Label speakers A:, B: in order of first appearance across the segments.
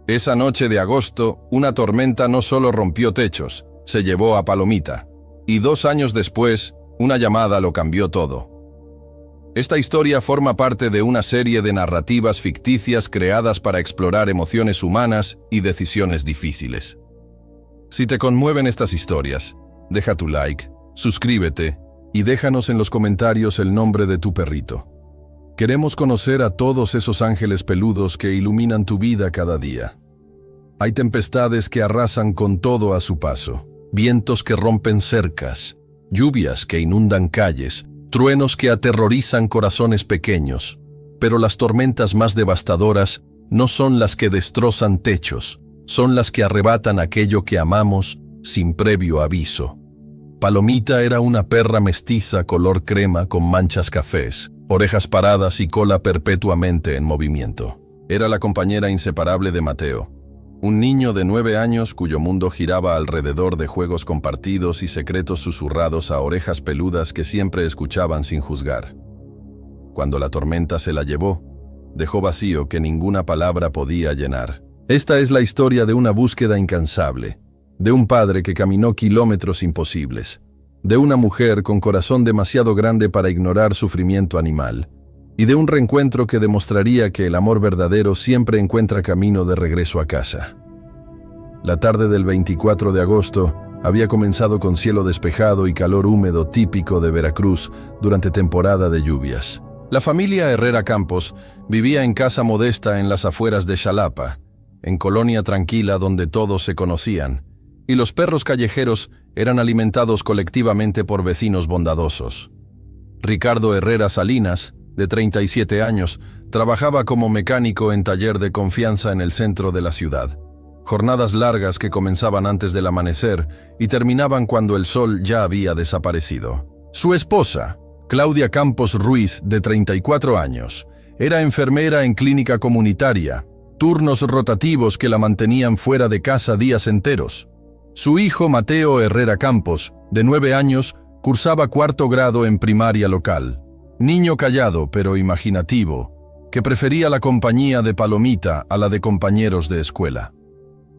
A: Esa noche de agosto, una tormenta no solo rompió techos, se llevó a Palomita. Y 2 años después, una llamada lo cambió todo. Esta historia forma parte de una serie de narrativas ficticias creadas para explorar emociones humanas y decisiones difíciles. Si te conmueven estas historias, deja tu like, suscríbete y déjanos en los comentarios el nombre de tu perrito. Queremos conocer a todos esos ángeles peludos que iluminan tu vida cada día. Hay tempestades que arrasan con todo a su paso, vientos que rompen cercas, lluvias que inundan calles, truenos que aterrorizan corazones pequeños. Pero las tormentas más devastadoras no son las que destrozan techos, son las que arrebatan aquello que amamos sin previo aviso. Palomita era una perra mestiza color crema con manchas cafés, orejas paradas y cola perpetuamente en movimiento. Era la compañera inseparable de Mateo, un niño de 9 años cuyo mundo giraba alrededor de juegos compartidos y secretos susurrados a orejas peludas que siempre escuchaban sin juzgar. Cuando la tormenta se la llevó, dejó vacío que ninguna palabra podía llenar. Esta es la historia de una búsqueda incansable, de un padre que caminó kilómetros imposibles, de una mujer con corazón demasiado grande para ignorar sufrimiento animal, y de un reencuentro que demostraría que el amor verdadero siempre encuentra camino de regreso a casa. La tarde del 24 de agosto había comenzado con cielo despejado y calor húmedo típico de Veracruz durante temporada de lluvias. La familia Herrera Campos vivía en casa modesta en las afueras de Xalapa, en colonia tranquila donde todos se conocían, y los perros callejeros eran alimentados colectivamente por vecinos bondadosos. Ricardo Herrera Salinas, de 37 años, trabajaba como mecánico en taller de confianza en el centro de la ciudad. Jornadas largas que comenzaban antes del amanecer y terminaban cuando el sol ya había desaparecido. Su esposa, Claudia Campos Ruiz, de 34 años, era enfermera en clínica comunitaria, turnos rotativos que la mantenían fuera de casa días enteros. Su hijo Mateo Herrera Campos, de 9 años, cursaba 4º grado en primaria local. Niño callado pero imaginativo, que prefería la compañía de Palomita a la de compañeros de escuela.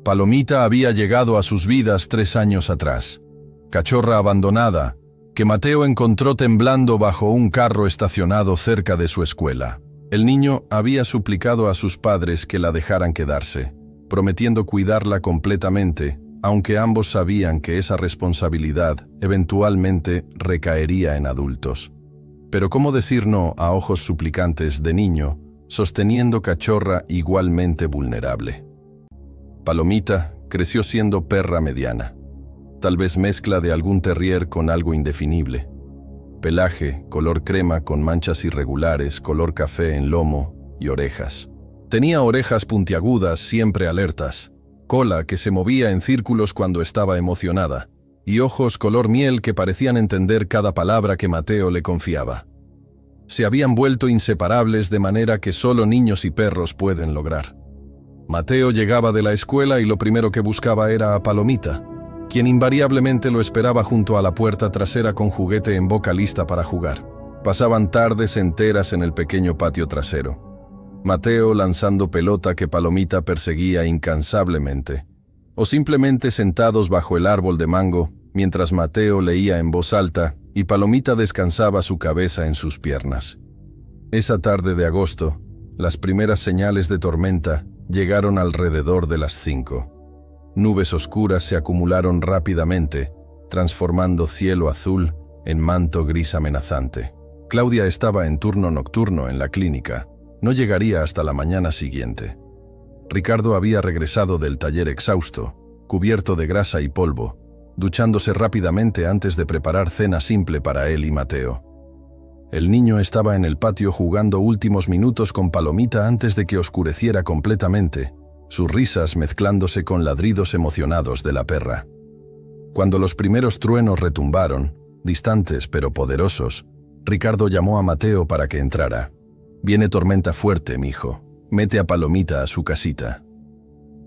A: Palomita había llegado a sus vidas 3 años atrás. Cachorra abandonada, que Mateo encontró temblando bajo un carro estacionado cerca de su escuela. El niño había suplicado a sus padres que la dejaran quedarse, prometiendo cuidarla completamente, aunque ambos sabían que esa responsabilidad eventualmente recaería en adultos. Pero ¿cómo decir no a ojos suplicantes de niño, sosteniendo cachorra igualmente vulnerable? Palomita creció siendo perra mediana, tal vez mezcla de algún terrier con algo indefinible. Pelaje, color crema con manchas irregulares, color café en lomo y orejas. Tenía orejas puntiagudas siempre alertas, cola que se movía en círculos cuando estaba emocionada, y ojos color miel que parecían entender cada palabra que Mateo le confiaba. Se habían vuelto inseparables de manera que solo niños y perros pueden lograr. Mateo llegaba de la escuela y lo primero que buscaba era a Palomita, quien invariablemente lo esperaba junto a la puerta trasera con juguete en boca lista para jugar. Pasaban tardes enteras en el pequeño patio trasero. Mateo lanzando pelota que Palomita perseguía incansablemente, o simplemente sentados bajo el árbol de mango, mientras Mateo leía en voz alta y Palomita descansaba su cabeza en sus piernas. Esa tarde de agosto, las primeras señales de tormenta llegaron alrededor de las 5. Nubes oscuras se acumularon rápidamente, transformando cielo azul en manto gris amenazante. Claudia estaba en turno nocturno en la clínica. No llegaría hasta la mañana siguiente. Ricardo había regresado del taller exhausto, cubierto de grasa y polvo, duchándose rápidamente antes de preparar cena simple para él y Mateo. El niño estaba en el patio jugando últimos minutos con Palomita antes de que oscureciera completamente, sus risas mezclándose con ladridos emocionados de la perra. Cuando los primeros truenos retumbaron, distantes pero poderosos, Ricardo llamó a Mateo para que entrara. «Viene tormenta fuerte, mijo. Mete a Palomita a su casita».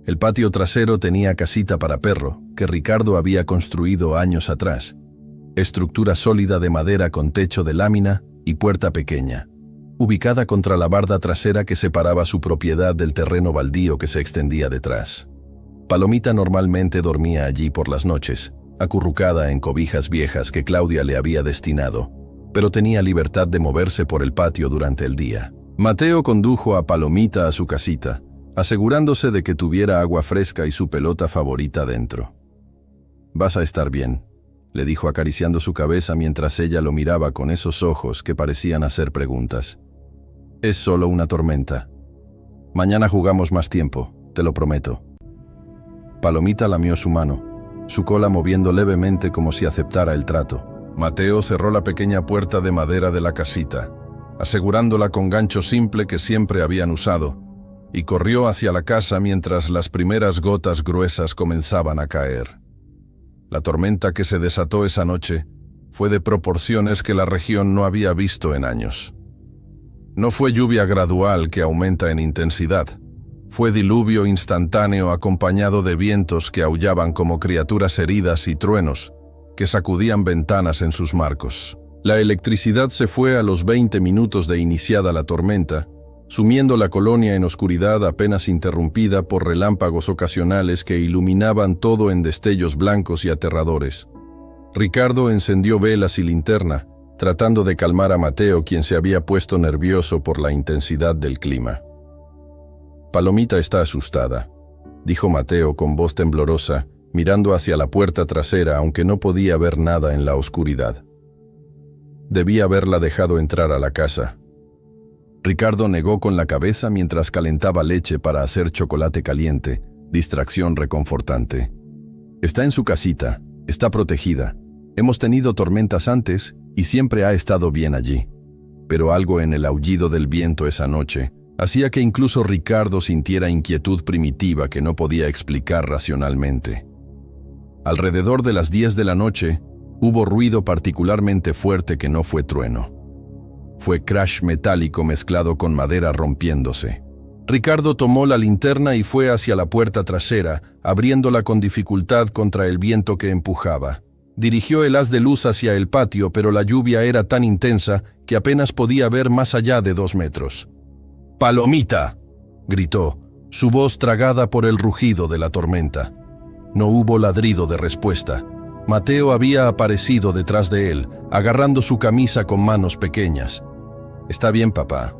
A: El patio trasero tenía casita para perro, que Ricardo había construido años atrás. Estructura sólida de madera con techo de lámina y puerta pequeña. ubicada contra la barda trasera que separaba su propiedad del terreno baldío que se extendía detrás. Palomita normalmente dormía allí por las noches, acurrucada en cobijas viejas que Claudia le había destinado, pero tenía libertad de moverse por el patio durante el día. Mateo condujo a Palomita a su casita, asegurándose de que tuviera agua fresca y su pelota favorita dentro. «Vas a estar bien», le dijo acariciando su cabeza mientras ella lo miraba con esos ojos que parecían hacer preguntas. «Es solo una tormenta. Mañana jugamos más tiempo, te lo prometo». Palomita lamió su mano, su cola moviendo levemente como si aceptara el trato. Mateo cerró la pequeña puerta de madera de la casita, asegurándola con gancho simple que siempre habían usado, y corrió hacia la casa mientras las primeras gotas gruesas comenzaban a caer. La tormenta que se desató esa noche fue de proporciones que la región no había visto en años. No fue lluvia gradual que aumenta en intensidad. Fue diluvio instantáneo acompañado de vientos que aullaban como criaturas heridas y truenos que sacudían ventanas en sus marcos. La electricidad se fue a los 20 minutos de iniciada la tormenta, sumiendo la colonia en oscuridad apenas interrumpida por relámpagos ocasionales que iluminaban todo en destellos blancos y aterradores. Ricardo encendió velas y linterna, tratando de calmar a Mateo, quien se había puesto nervioso por la intensidad del clima. «Palomita está asustada», dijo Mateo con voz temblorosa, mirando hacia la puerta trasera aunque no podía ver nada en la oscuridad. Debía haberla dejado entrar a la casa. Ricardo negó con la cabeza mientras calentaba leche para hacer chocolate caliente, distracción reconfortante. «Está en su casita, está protegida. Hemos tenido tormentas antes y siempre ha estado bien allí». Pero algo en el aullido del viento esa noche hacía que incluso Ricardo sintiera inquietud primitiva que no podía explicar racionalmente. Alrededor de las 10 de la noche, hubo ruido particularmente fuerte que no fue trueno. Fue crash metálico mezclado con madera rompiéndose. Ricardo tomó la linterna y fue hacia la puerta trasera, abriéndola con dificultad contra el viento que empujaba. Dirigió el haz de luz hacia el patio, pero la lluvia era tan intensa que apenas podía ver más allá de 2 metros. «¡Palomita!», gritó, su voz tragada por el rugido de la tormenta. No hubo ladrido de respuesta. Mateo había aparecido detrás de él, agarrando su camisa con manos pequeñas. «Está bien, papá.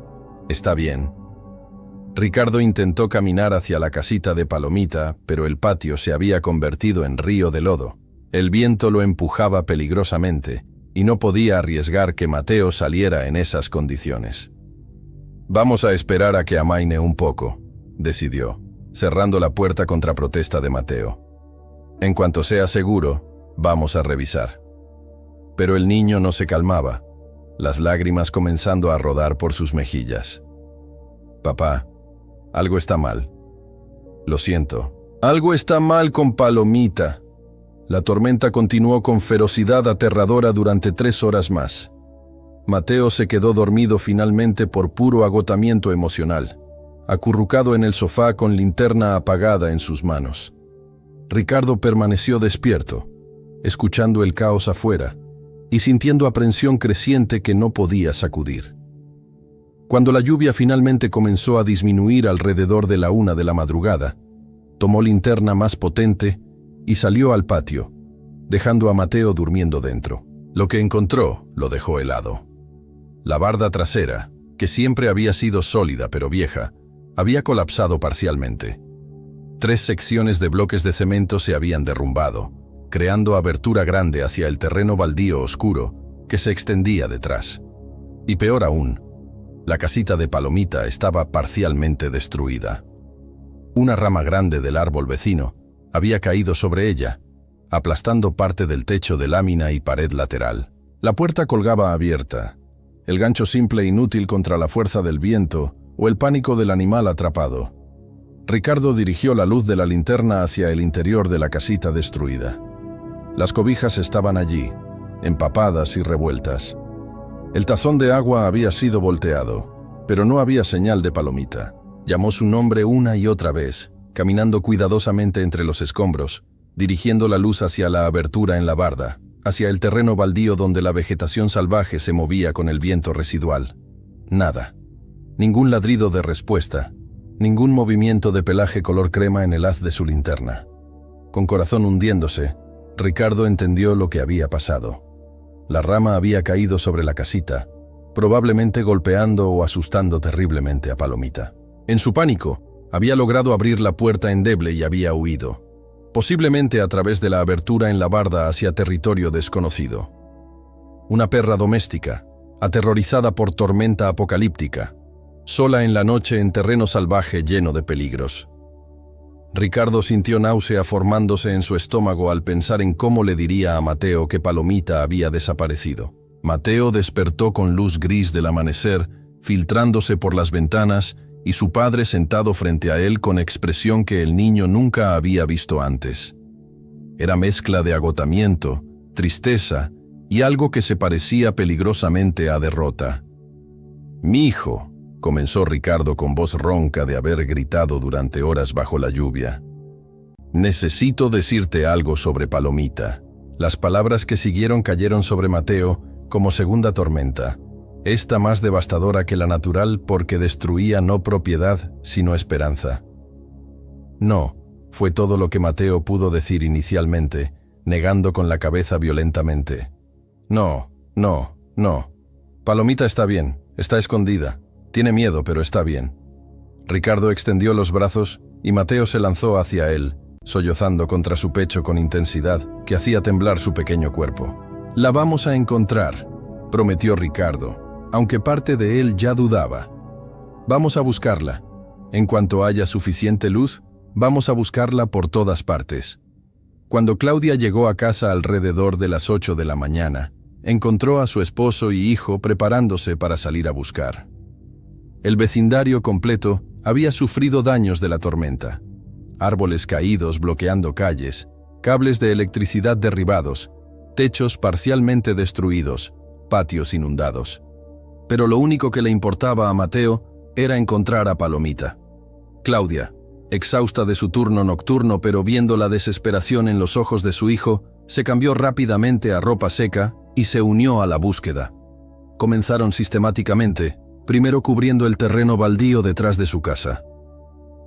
A: Está bien». Ricardo intentó caminar hacia la casita de Palomita, pero el patio se había convertido en río de lodo. El viento lo empujaba peligrosamente, y no podía arriesgar que Mateo saliera en esas condiciones. «Vamos a esperar a que amaine un poco», decidió, cerrando la puerta contra protesta de Mateo. «En cuanto sea seguro, vamos a revisar». Pero el niño no se calmaba, las lágrimas comenzando a rodar por sus mejillas. «Papá, algo está mal. Lo siento. Algo está mal con Palomita». La tormenta continuó con ferocidad aterradora durante 3 horas más. Mateo se quedó dormido finalmente por puro agotamiento emocional, acurrucado en el sofá con linterna apagada en sus manos. Ricardo permaneció despierto, escuchando el caos afuera y sintiendo aprensión creciente que no podía sacudir. Cuando la lluvia finalmente comenzó a disminuir alrededor de la 1 de la madrugada, tomó linterna más potente y salió al patio, dejando a Mateo durmiendo dentro. Lo que encontró lo dejó helado. La barda trasera, que siempre había sido sólida pero vieja, había colapsado parcialmente. 3 secciones de bloques de cemento se habían derrumbado, creando abertura grande hacia el terreno baldío oscuro que se extendía detrás. Y peor aún, la casita de Palomita estaba parcialmente destruida. Una rama grande del árbol vecino había caído sobre ella, aplastando parte del techo de lámina y pared lateral. La puerta colgaba abierta, el gancho simple inútil contra la fuerza del viento o el pánico del animal atrapado. Ricardo dirigió la luz de la linterna hacia el interior de la casita destruida. Las cobijas estaban allí, empapadas y revueltas. El tazón de agua había sido volteado, pero no había señal de Palomita. Llamó su nombre una y otra vez, caminando cuidadosamente entre los escombros, dirigiendo la luz hacia la abertura en la barda, hacia el terreno baldío donde la vegetación salvaje se movía con el viento residual. Nada. Ningún ladrido de respuesta. Ningún movimiento de pelaje color crema en el haz de su linterna. Con corazón hundiéndose, Ricardo entendió lo que había pasado. La rama había caído sobre la casita, probablemente golpeando o asustando terriblemente a Palomita. En su pánico, había logrado abrir la puerta endeble y había huido, posiblemente a través de la abertura en la barda hacia territorio desconocido. Una perra doméstica, aterrorizada por tormenta apocalíptica, sola en la noche en terreno salvaje lleno de peligros. Ricardo sintió náusea formándose en su estómago al pensar en cómo le diría a Mateo que Palomita había desaparecido. Mateo despertó con luz gris del amanecer, filtrándose por las ventanas, y su padre sentado frente a él con expresión que el niño nunca había visto antes. Era mezcla de agotamiento, tristeza y algo que se parecía peligrosamente a derrota. «Mi hijo», comenzó Ricardo con voz ronca de haber gritado durante horas bajo la lluvia. «Necesito decirte algo sobre Palomita». Las palabras que siguieron cayeron sobre Mateo como segunda tormenta, esta más devastadora que la natural porque destruía no propiedad, sino esperanza. «No», fue todo lo que Mateo pudo decir inicialmente, negando con la cabeza violentamente. «No, no, no. Palomita está bien, está escondida. Tiene miedo, pero está bien». Ricardo extendió los brazos y Mateo se lanzó hacia él, sollozando contra su pecho con intensidad que hacía temblar su pequeño cuerpo. «La vamos a encontrar», prometió Ricardo, aunque parte de él ya dudaba. «Vamos a buscarla. En cuanto haya suficiente luz, vamos a buscarla por todas partes». Cuando Claudia llegó a casa alrededor de las 8 de la mañana, encontró a su esposo y hijo preparándose para salir a buscar. El vecindario completo había sufrido daños de la tormenta. Árboles caídos bloqueando calles, cables de electricidad derribados, techos parcialmente destruidos, patios inundados. Pero lo único que le importaba a Mateo era encontrar a Palomita. Claudia, exhausta de su turno nocturno pero viendo la desesperación en los ojos de su hijo, se cambió rápidamente a ropa seca y se unió a la búsqueda. Comenzaron sistemáticamente, primero cubriendo el terreno baldío detrás de su casa.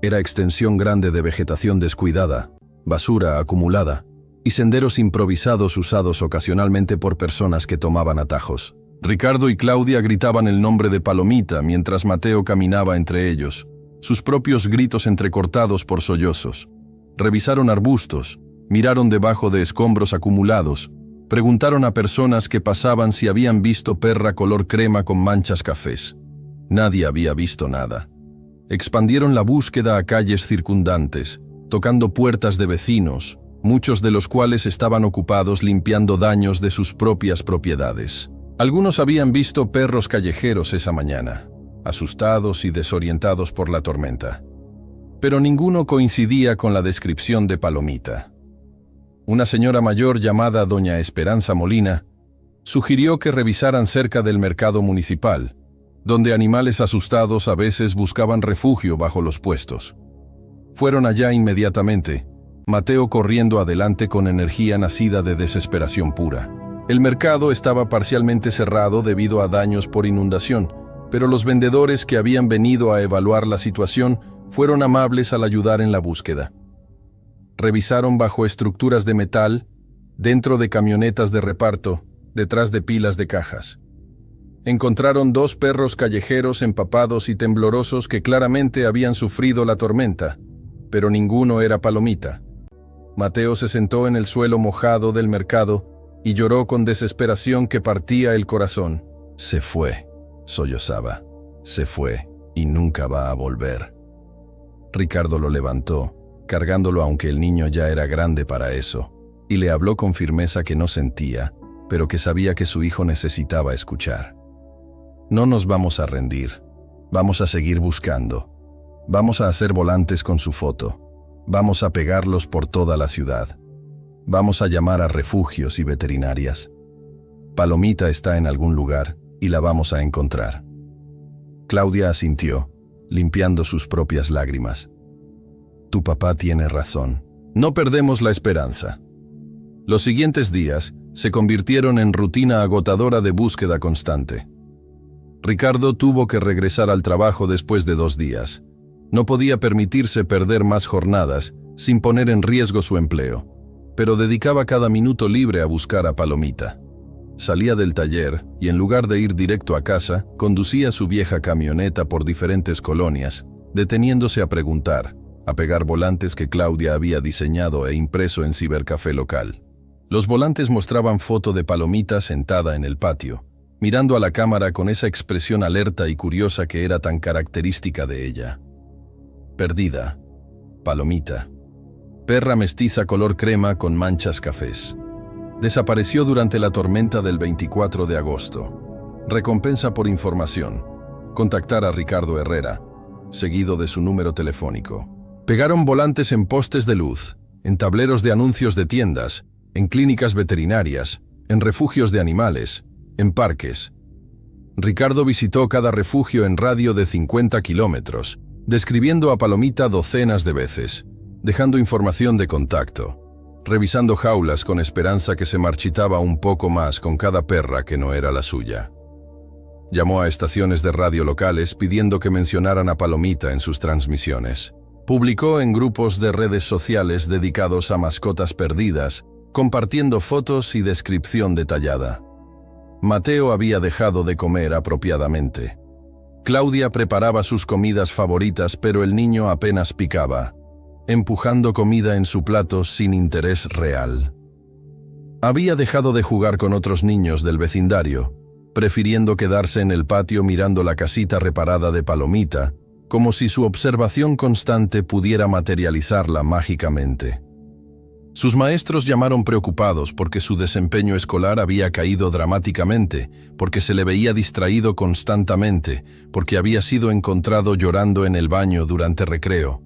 A: Era extensión grande de vegetación descuidada, basura acumulada y senderos improvisados usados ocasionalmente por personas que tomaban atajos. Ricardo y Claudia gritaban el nombre de Palomita mientras Mateo caminaba entre ellos, sus propios gritos entrecortados por sollozos. Revisaron arbustos, miraron debajo de escombros acumulados, preguntaron a personas que pasaban si habían visto perra color crema con manchas cafés. Nadie había visto nada. Expandieron la búsqueda a calles circundantes, tocando puertas de vecinos, muchos de los cuales estaban ocupados limpiando daños de sus propias propiedades. Algunos habían visto perros callejeros esa mañana, asustados y desorientados por la tormenta. Pero ninguno coincidía con la descripción de Palomita. Una señora mayor llamada Doña Esperanza Molina sugirió que revisaran cerca del mercado municipal, donde animales asustados a veces buscaban refugio bajo los puestos. Fueron allá inmediatamente, Mateo corriendo adelante con energía nacida de desesperación pura. El mercado estaba parcialmente cerrado debido a daños por inundación, pero los vendedores que habían venido a evaluar la situación fueron amables al ayudar en la búsqueda. Revisaron bajo estructuras de metal, dentro de camionetas de reparto, detrás de pilas de cajas. Encontraron 2 perros callejeros empapados y temblorosos que claramente habían sufrido la tormenta, pero ninguno era Palomita. Mateo se sentó en el suelo mojado del mercado y lloró con desesperación que partía el corazón. «Se fue», sollozaba. «Se fue y nunca va a volver». Ricardo lo levantó, cargándolo aunque el niño ya era grande para eso, y le habló con firmeza que no sentía, pero que sabía que su hijo necesitaba escuchar. «No nos vamos a rendir. Vamos a seguir buscando. Vamos a hacer volantes con su foto. Vamos a pegarlos por toda la ciudad. Vamos a llamar a refugios y veterinarias. Palomita está en algún lugar y la vamos a encontrar». Claudia asintió, limpiando sus propias lágrimas. «Tu papá tiene razón. No perdemos la esperanza». Los siguientes días se convirtieron en rutina agotadora de búsqueda constante. Ricardo tuvo que regresar al trabajo después de 2 días. No podía permitirse perder más jornadas sin poner en riesgo su empleo, pero dedicaba cada minuto libre a buscar a Palomita. Salía del taller y en lugar de ir directo a casa, conducía su vieja camioneta por diferentes colonias, deteniéndose a preguntar, a pegar volantes que Claudia había diseñado e impreso en cibercafé local. Los volantes mostraban foto de Palomita sentada en el patio, mirando a la cámara con esa expresión alerta y curiosa que era tan característica de ella. Perdida. Palomita. Perra mestiza color crema con manchas cafés. Desapareció durante la tormenta del 24 de agosto. Recompensa por información. Contactar a Ricardo Herrera, seguido de su número telefónico. Pegaron volantes en postes de luz, en tableros de anuncios de tiendas, en clínicas veterinarias, en refugios de animales, en parques. Ricardo visitó cada refugio en radio de 50 kilómetros, describiendo a Palomita docenas de veces, dejando información de contacto, revisando jaulas con esperanza que se marchitaba un poco más con cada perra que no era la suya. Llamó a estaciones de radio locales pidiendo que mencionaran a Palomita en sus transmisiones. Publicó en grupos de redes sociales dedicados a mascotas perdidas, compartiendo fotos y descripción detallada. Mateo había dejado de comer apropiadamente. Claudia preparaba sus comidas favoritas, pero el niño apenas picaba, empujando comida en su plato sin interés real. Había dejado de jugar con otros niños del vecindario, prefiriendo quedarse en el patio mirando la casita reparada de Palomita, como si su observación constante pudiera materializarla mágicamente. Sus maestros llamaron preocupados porque su desempeño escolar había caído dramáticamente, porque se le veía distraído constantemente, porque había sido encontrado llorando en el baño durante recreo.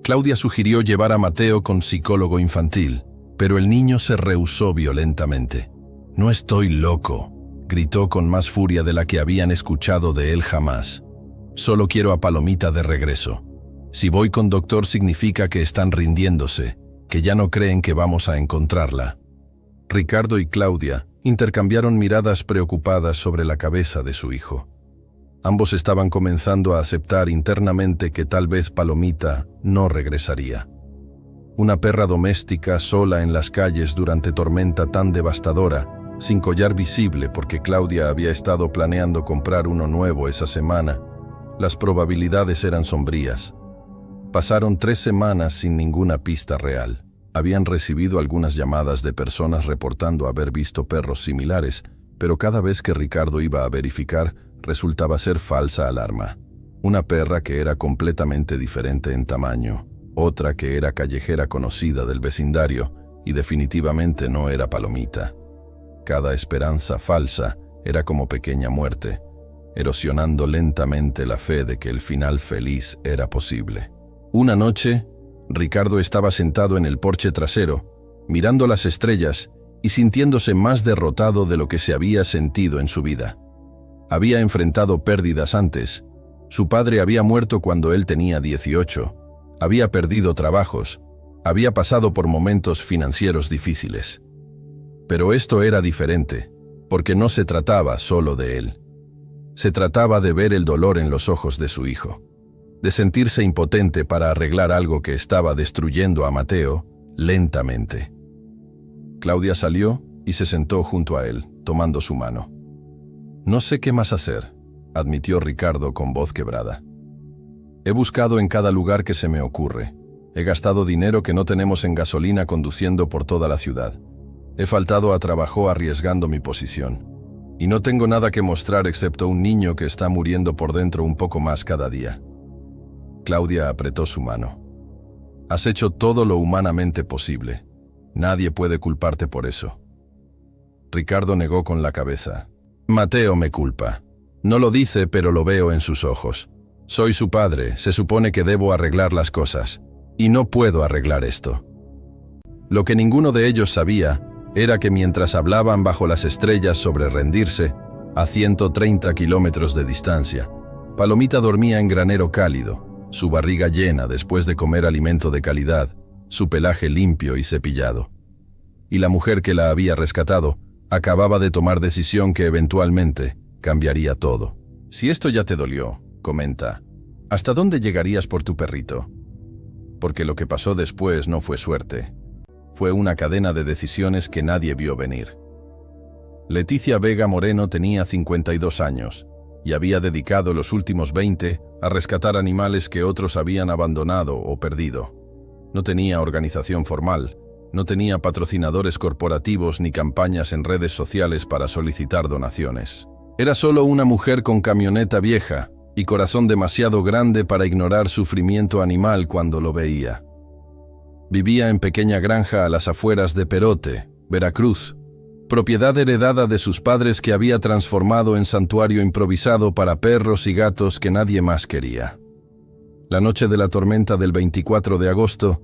A: Claudia sugirió llevar a Mateo con psicólogo infantil, pero el niño se rehusó violentamente. «No estoy loco», gritó con más furia de la que habían escuchado de él jamás. «Solo quiero a Palomita de regreso. Si voy con doctor significa que están rindiéndose, que ya no creen que vamos a encontrarla». Ricardo y Claudia intercambiaron miradas preocupadas sobre la cabeza de su hijo. Ambos estaban comenzando a aceptar internamente que tal vez Palomita no regresaría. Una perra doméstica sola en las calles durante tormenta tan devastadora, sin collar visible porque Claudia había estado planeando comprar uno nuevo esa semana. Las probabilidades eran sombrías. Pasaron 3 semanas sin ninguna pista real. Habían recibido algunas llamadas de personas reportando haber visto perros similares, pero cada vez que Ricardo iba a verificar, resultaba ser falsa alarma. Una perra que era completamente diferente en tamaño, otra que era callejera conocida del vecindario y definitivamente no era Palomita. Cada esperanza falsa era como pequeña muerte, erosionando lentamente la fe de que el final feliz era posible. Una noche, Ricardo estaba sentado en el porche trasero, mirando las estrellas y sintiéndose más derrotado de lo que se había sentido en su vida. Había enfrentado pérdidas antes. Su padre había muerto cuando él tenía 18. Había perdido trabajos. Había pasado por momentos financieros difíciles. Pero esto era diferente, porque no se trataba solo de él. Se trataba de ver el dolor en los ojos de su hijo, de sentirse impotente para arreglar algo que estaba destruyendo a Mateo lentamente. Claudia salió y se sentó junto a él, tomando su mano. «No sé qué más hacer», admitió Ricardo con voz quebrada. «He buscado en cada lugar que se me ocurre. He gastado dinero que no tenemos en gasolina conduciendo por toda la ciudad. He faltado a trabajo arriesgando mi posición. Y no tengo nada que mostrar excepto un niño que está muriendo por dentro un poco más cada día». Claudia apretó su mano. «Has hecho todo lo humanamente posible. Nadie puede culparte por eso». Ricardo negó con la cabeza. «Mateo me culpa. No lo dice, pero lo veo en sus ojos. Soy su padre, se supone que debo arreglar las cosas. Y no puedo arreglar esto». Lo que ninguno de ellos sabía era que mientras hablaban bajo las estrellas sobre rendirse, a 130 kilómetros de distancia, Palomita dormía en granero cálido, su barriga llena después de comer alimento de calidad, su pelaje limpio y cepillado. Y la mujer que la había rescatado acababa de tomar decisión que eventualmente cambiaría todo. Si esto ya te dolió, comenta, ¿hasta dónde llegarías por tu perrito? Porque lo que pasó después no fue suerte. Fue una cadena de decisiones que nadie vio venir. Leticia Vega Moreno tenía 52 años y había dedicado los últimos 20 a rescatar animales que otros habían abandonado o perdido. No tenía organización formal, no tenía patrocinadores corporativos ni campañas en redes sociales para solicitar donaciones. Era solo una mujer con camioneta vieja y corazón demasiado grande para ignorar sufrimiento animal cuando lo veía. Vivía en pequeña granja a las afueras de Perote, Veracruz, propiedad heredada de sus padres que había transformado en santuario improvisado para perros y gatos que nadie más quería. La noche de la tormenta del 24 de agosto,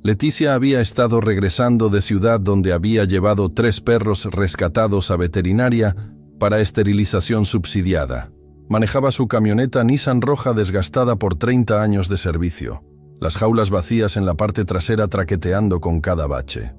A: Leticia había estado regresando de ciudad donde había llevado 3 perros rescatados a veterinaria para esterilización subsidiada. Manejaba su camioneta Nissan roja desgastada por 30 años de servicio, las jaulas vacías en la parte trasera traqueteando con cada bache.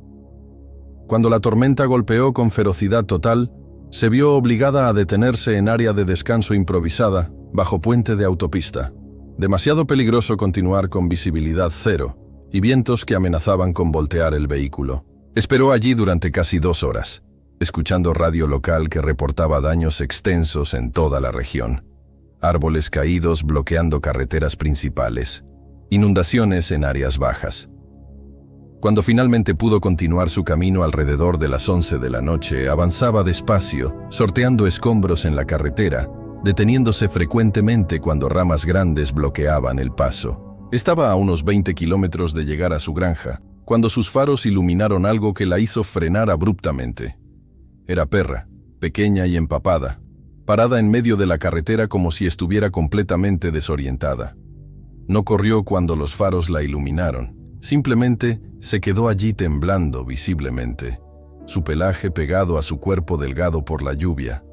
A: Cuando la tormenta golpeó con ferocidad total, se vio obligada a detenerse en área de descanso improvisada, bajo puente de autopista. Demasiado peligroso continuar con visibilidad cero y vientos que amenazaban con voltear el vehículo. Esperó allí durante casi 2 horas, escuchando radio local que reportaba daños extensos en toda la región. Árboles caídos bloqueando carreteras principales, inundaciones en áreas bajas. Cuando finalmente pudo continuar su camino alrededor de las 11 de la noche, avanzaba despacio, sorteando escombros en la carretera, deteniéndose frecuentemente cuando ramas grandes bloqueaban el paso. Estaba a unos 20 kilómetros de llegar a su granja, cuando sus faros iluminaron algo que la hizo frenar abruptamente. Era Perra, pequeña y empapada, parada en medio de la carretera como si estuviera completamente desorientada. No corrió cuando los faros la iluminaron. Simplemente se quedó allí temblando visiblemente, su pelaje pegado a su cuerpo delgado por la lluvia,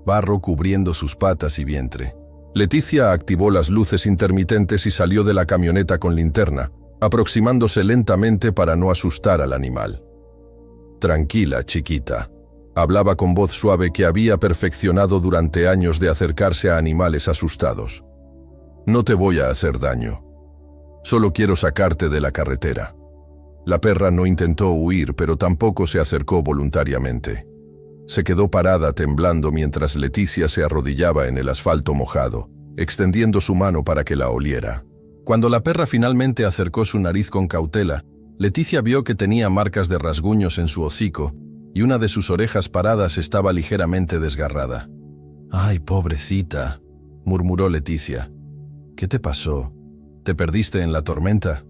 A: barro cubriendo sus patas y vientre. Leticia activó las luces intermitentes y salió de la camioneta con linterna, aproximándose lentamente para no asustar al animal. «Tranquila, chiquita», hablaba con voz suave que había perfeccionado durante años de acercarse a animales asustados. «No te voy a hacer daño. Solo quiero sacarte de la carretera». La perra no intentó huir, pero tampoco se acercó voluntariamente. Se quedó parada temblando mientras Leticia se arrodillaba en el asfalto mojado, extendiendo su mano para que la oliera. Cuando la perra finalmente acercó su nariz con cautela, Leticia vio que tenía marcas de rasguños en su hocico y una de sus orejas paradas estaba ligeramente desgarrada. «Ay, pobrecita», murmuró Leticia. «¿Qué te pasó? ¿Te perdiste en la tormenta?»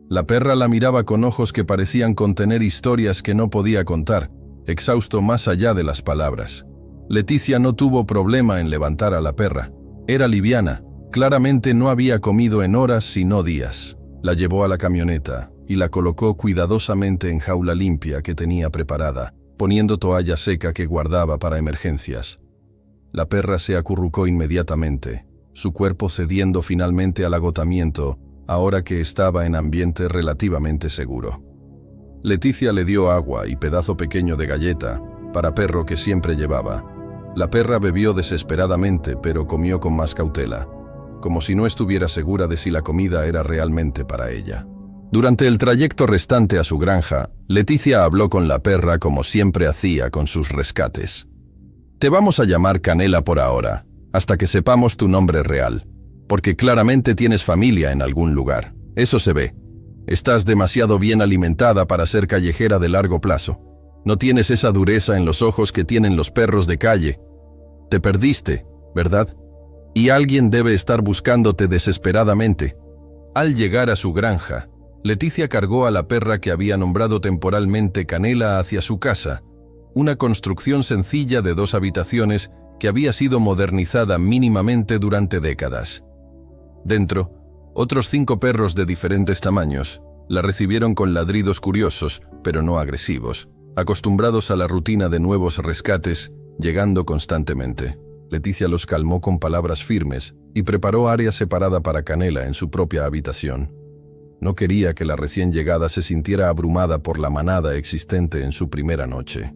A: La perra la miraba con ojos que parecían contener historias que no podía contar, exhausto más allá de las palabras. Leticia no tuvo problema en levantar a la perra. Era liviana, claramente no había comido en horas sino días. La llevó a la camioneta y la colocó cuidadosamente en jaula limpia que tenía preparada, poniendo toalla seca que guardaba para emergencias. La perra se acurrucó inmediatamente, su cuerpo cediendo finalmente al agotamiento, ahora que estaba en ambiente relativamente seguro. Leticia le dio agua y pedazo pequeño de galleta, para perro que siempre llevaba. La perra bebió desesperadamente, pero comió con más cautela, como si no estuviera segura de si la comida era realmente para ella. Durante el trayecto restante a su granja, Leticia habló con la perra como siempre hacía con sus rescates. «Te vamos a llamar Canela por ahora, hasta que sepamos tu nombre real, porque claramente tienes familia en algún lugar. Eso se ve. Estás demasiado bien alimentada para ser callejera de largo plazo. No tienes esa dureza en los ojos que tienen los perros de calle. Te perdiste, ¿verdad? Y alguien debe estar buscándote desesperadamente». Al llegar a su granja, Leticia cargó a la perra que había nombrado temporalmente Canela hacia su casa, una construcción sencilla de 2 habitaciones que había sido modernizada mínimamente durante décadas. Dentro, otros 5 perros de diferentes tamaños la recibieron con ladridos curiosos, pero no agresivos, acostumbrados a la rutina de nuevos rescates, llegando constantemente. Leticia los calmó con palabras firmes y preparó área separada para Canela en su propia habitación. No quería que la recién llegada se sintiera abrumada por la manada existente en su primera noche.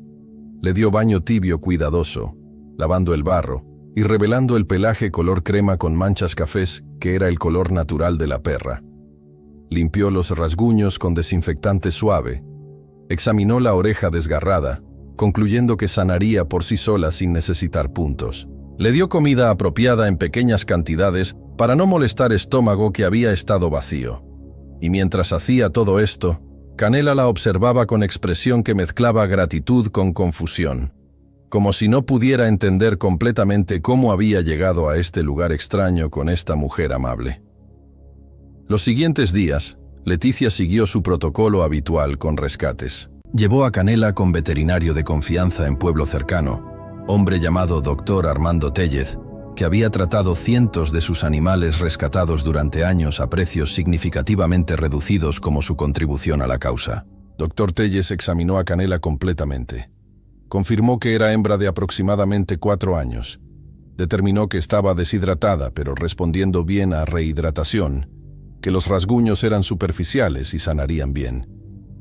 A: Le dio baño tibio cuidadoso, lavando el barro, y revelando el pelaje color crema con manchas cafés, que era el color natural de la perra. Limpió los rasguños con desinfectante suave. Examinó la oreja desgarrada, concluyendo que sanaría por sí sola sin necesitar puntos. Le dio comida apropiada en pequeñas cantidades para no molestar estómago que había estado vacío. Y mientras hacía todo esto, Canela la observaba con expresión que mezclaba gratitud con confusión, como si no pudiera entender completamente cómo había llegado a este lugar extraño con esta mujer amable. Los siguientes días, Leticia siguió su protocolo habitual con rescates. Llevó a Canela con veterinario de confianza en pueblo cercano, hombre llamado Dr. Armando Tellez, que había tratado cientos de sus animales rescatados durante años a precios significativamente reducidos como su contribución a la causa. Dr. Tellez examinó a Canela completamente. Confirmó que era hembra de aproximadamente 4 años. Determinó que estaba deshidratada, pero respondiendo bien a rehidratación, que los rasguños eran superficiales y sanarían bien,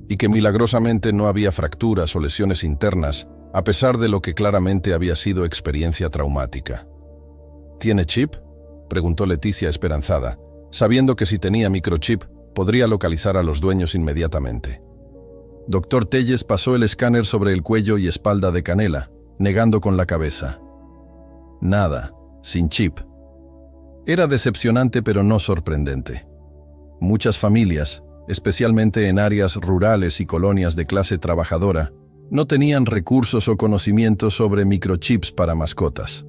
A: y que milagrosamente no había fracturas o lesiones internas, a pesar de lo que claramente había sido experiencia traumática. ¿Tiene chip?, preguntó Leticia esperanzada, sabiendo que si tenía microchip, podría localizar a los dueños inmediatamente. Dr. Tellez pasó el escáner sobre el cuello y espalda de Canela, negando con la cabeza. Nada, sin chip. Era decepcionante pero no sorprendente. Muchas familias, especialmente en áreas rurales y colonias de clase trabajadora, no tenían recursos o conocimientos sobre microchips para mascotas.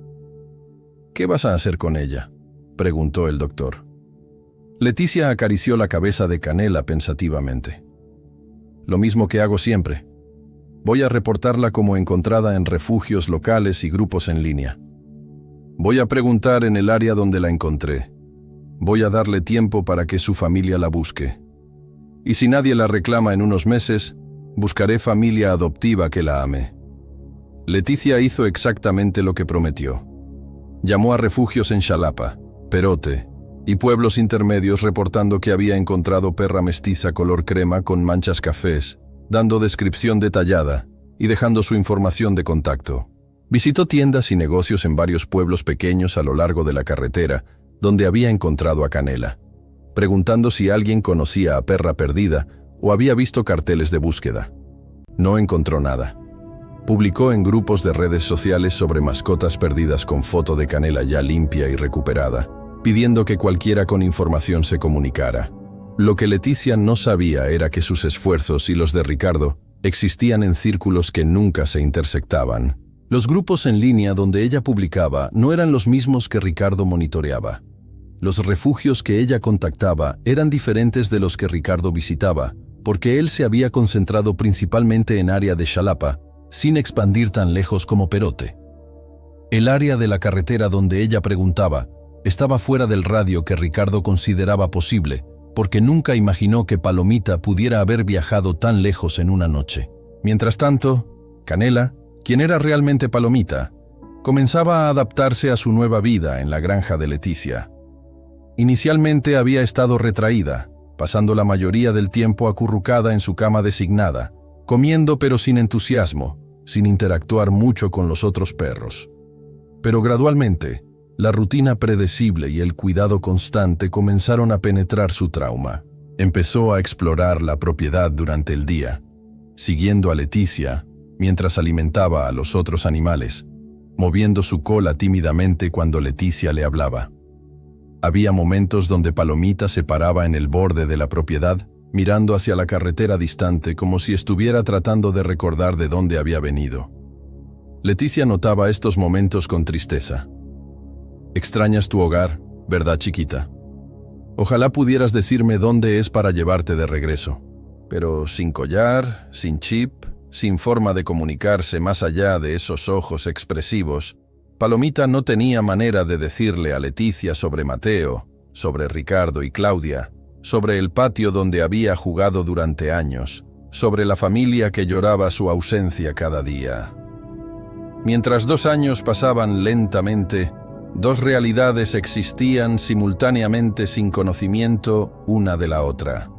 A: ¿Qué vas a hacer con ella?, preguntó el doctor. Leticia acarició la cabeza de Canela pensativamente. Lo mismo que hago siempre. Voy a reportarla como encontrada en refugios locales y grupos en línea. Voy a preguntar en el área donde la encontré. Voy a darle tiempo para que su familia la busque. Y si nadie la reclama en unos meses, buscaré familia adoptiva que la ame. Leticia hizo exactamente lo que prometió. Llamó a refugios en Xalapa, Perote y pueblos intermedios reportando que había encontrado perra mestiza color crema con manchas cafés, dando descripción detallada y dejando su información de contacto. Visitó tiendas y negocios en varios pueblos pequeños a lo largo de la carretera, donde había encontrado a Canela, preguntando si alguien conocía a perra perdida o había visto carteles de búsqueda. No encontró nada. Publicó en grupos de redes sociales sobre mascotas perdidas con foto de Canela ya limpia y recuperada, pidiendo que cualquiera con información se comunicara. Lo que Leticia no sabía era que sus esfuerzos y los de Ricardo existían en círculos que nunca se intersectaban. Los grupos en línea donde ella publicaba no eran los mismos que Ricardo monitoreaba. Los refugios que ella contactaba eran diferentes de los que Ricardo visitaba, porque él se había concentrado principalmente en área de Xalapa, sin expandir tan lejos como Perote. El área de la carretera donde ella preguntaba estaba fuera del radio que Ricardo consideraba posible, porque nunca imaginó que Palomita pudiera haber viajado tan lejos en una noche. Mientras tanto, Canela, quien era realmente Palomita, comenzaba a adaptarse a su nueva vida en la granja de Leticia. Inicialmente había estado retraída, pasando la mayoría del tiempo acurrucada en su cama designada, comiendo pero sin entusiasmo, sin interactuar mucho con los otros perros. Pero gradualmente, la rutina predecible y el cuidado constante comenzaron a penetrar su trauma. Empezó a explorar la propiedad durante el día, siguiendo a Leticia mientras alimentaba a los otros animales, moviendo su cola tímidamente cuando Leticia le hablaba. Había momentos donde Palomita se paraba en el borde de la propiedad, mirando hacia la carretera distante como si estuviera tratando de recordar de dónde había venido. Leticia notaba estos momentos con tristeza. «Extrañas tu hogar, ¿verdad, chiquita? Ojalá pudieras decirme dónde es para llevarte de regreso. Pero sin collar, sin chip, sin forma de comunicarse más allá de esos ojos expresivos, Palomita no tenía manera de decirle a Leticia sobre Mateo, sobre Ricardo y Claudia, sobre el patio donde había jugado durante años, sobre la familia que lloraba su ausencia cada día. Mientras 2 años pasaban lentamente, 2 realidades existían simultáneamente sin conocimiento una de la otra.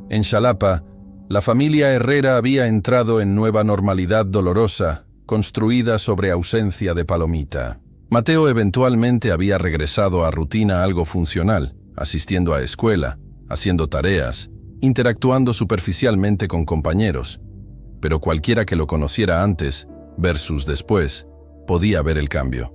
A: En Xalapa, la familia Herrera había entrado en nueva normalidad dolorosa, construida sobre ausencia de Palomita. Mateo eventualmente había regresado a rutina algo funcional, asistiendo a escuela, haciendo tareas, interactuando superficialmente con compañeros. Pero cualquiera que lo conociera antes, versus después, podía ver el cambio.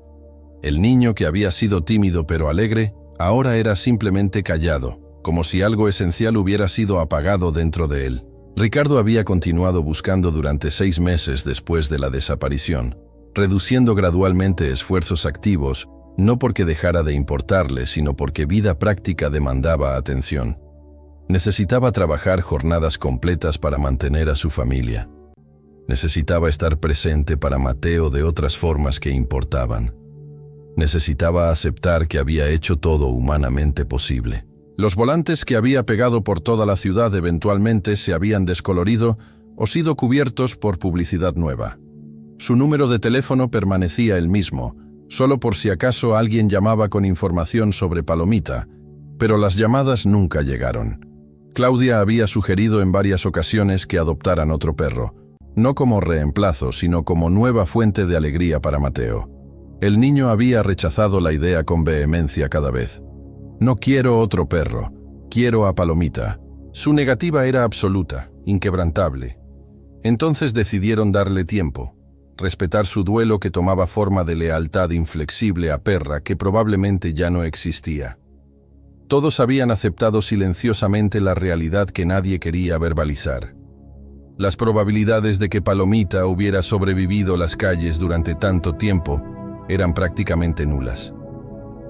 A: El niño que había sido tímido pero alegre, ahora era simplemente callado, como si algo esencial hubiera sido apagado dentro de él. Ricardo había continuado buscando durante 6 meses después de la desaparición, reduciendo gradualmente esfuerzos activos, no porque dejara de importarle, sino porque vida práctica demandaba atención. Necesitaba trabajar jornadas completas para mantener a su familia. Necesitaba estar presente para Mateo de otras formas que importaban. Necesitaba aceptar que había hecho todo humanamente posible. Los volantes que había pegado por toda la ciudad eventualmente se habían descolorido o sido cubiertos por publicidad nueva. Su número de teléfono permanecía el mismo, solo por si acaso alguien llamaba con información sobre Palomita, pero las llamadas nunca llegaron. Claudia había sugerido en varias ocasiones que adoptaran otro perro, no como reemplazo, sino como nueva fuente de alegría para Mateo. El niño había rechazado la idea con vehemencia cada vez. No quiero otro perro, quiero a Palomita. Su negativa era absoluta, inquebrantable. Entonces decidieron darle tiempo, respetar su duelo que tomaba forma de lealtad inflexible a perra que probablemente ya no existía. Todos habían aceptado silenciosamente la realidad que nadie quería verbalizar. Las probabilidades de que Palomita hubiera sobrevivido las calles durante tanto tiempo eran prácticamente nulas.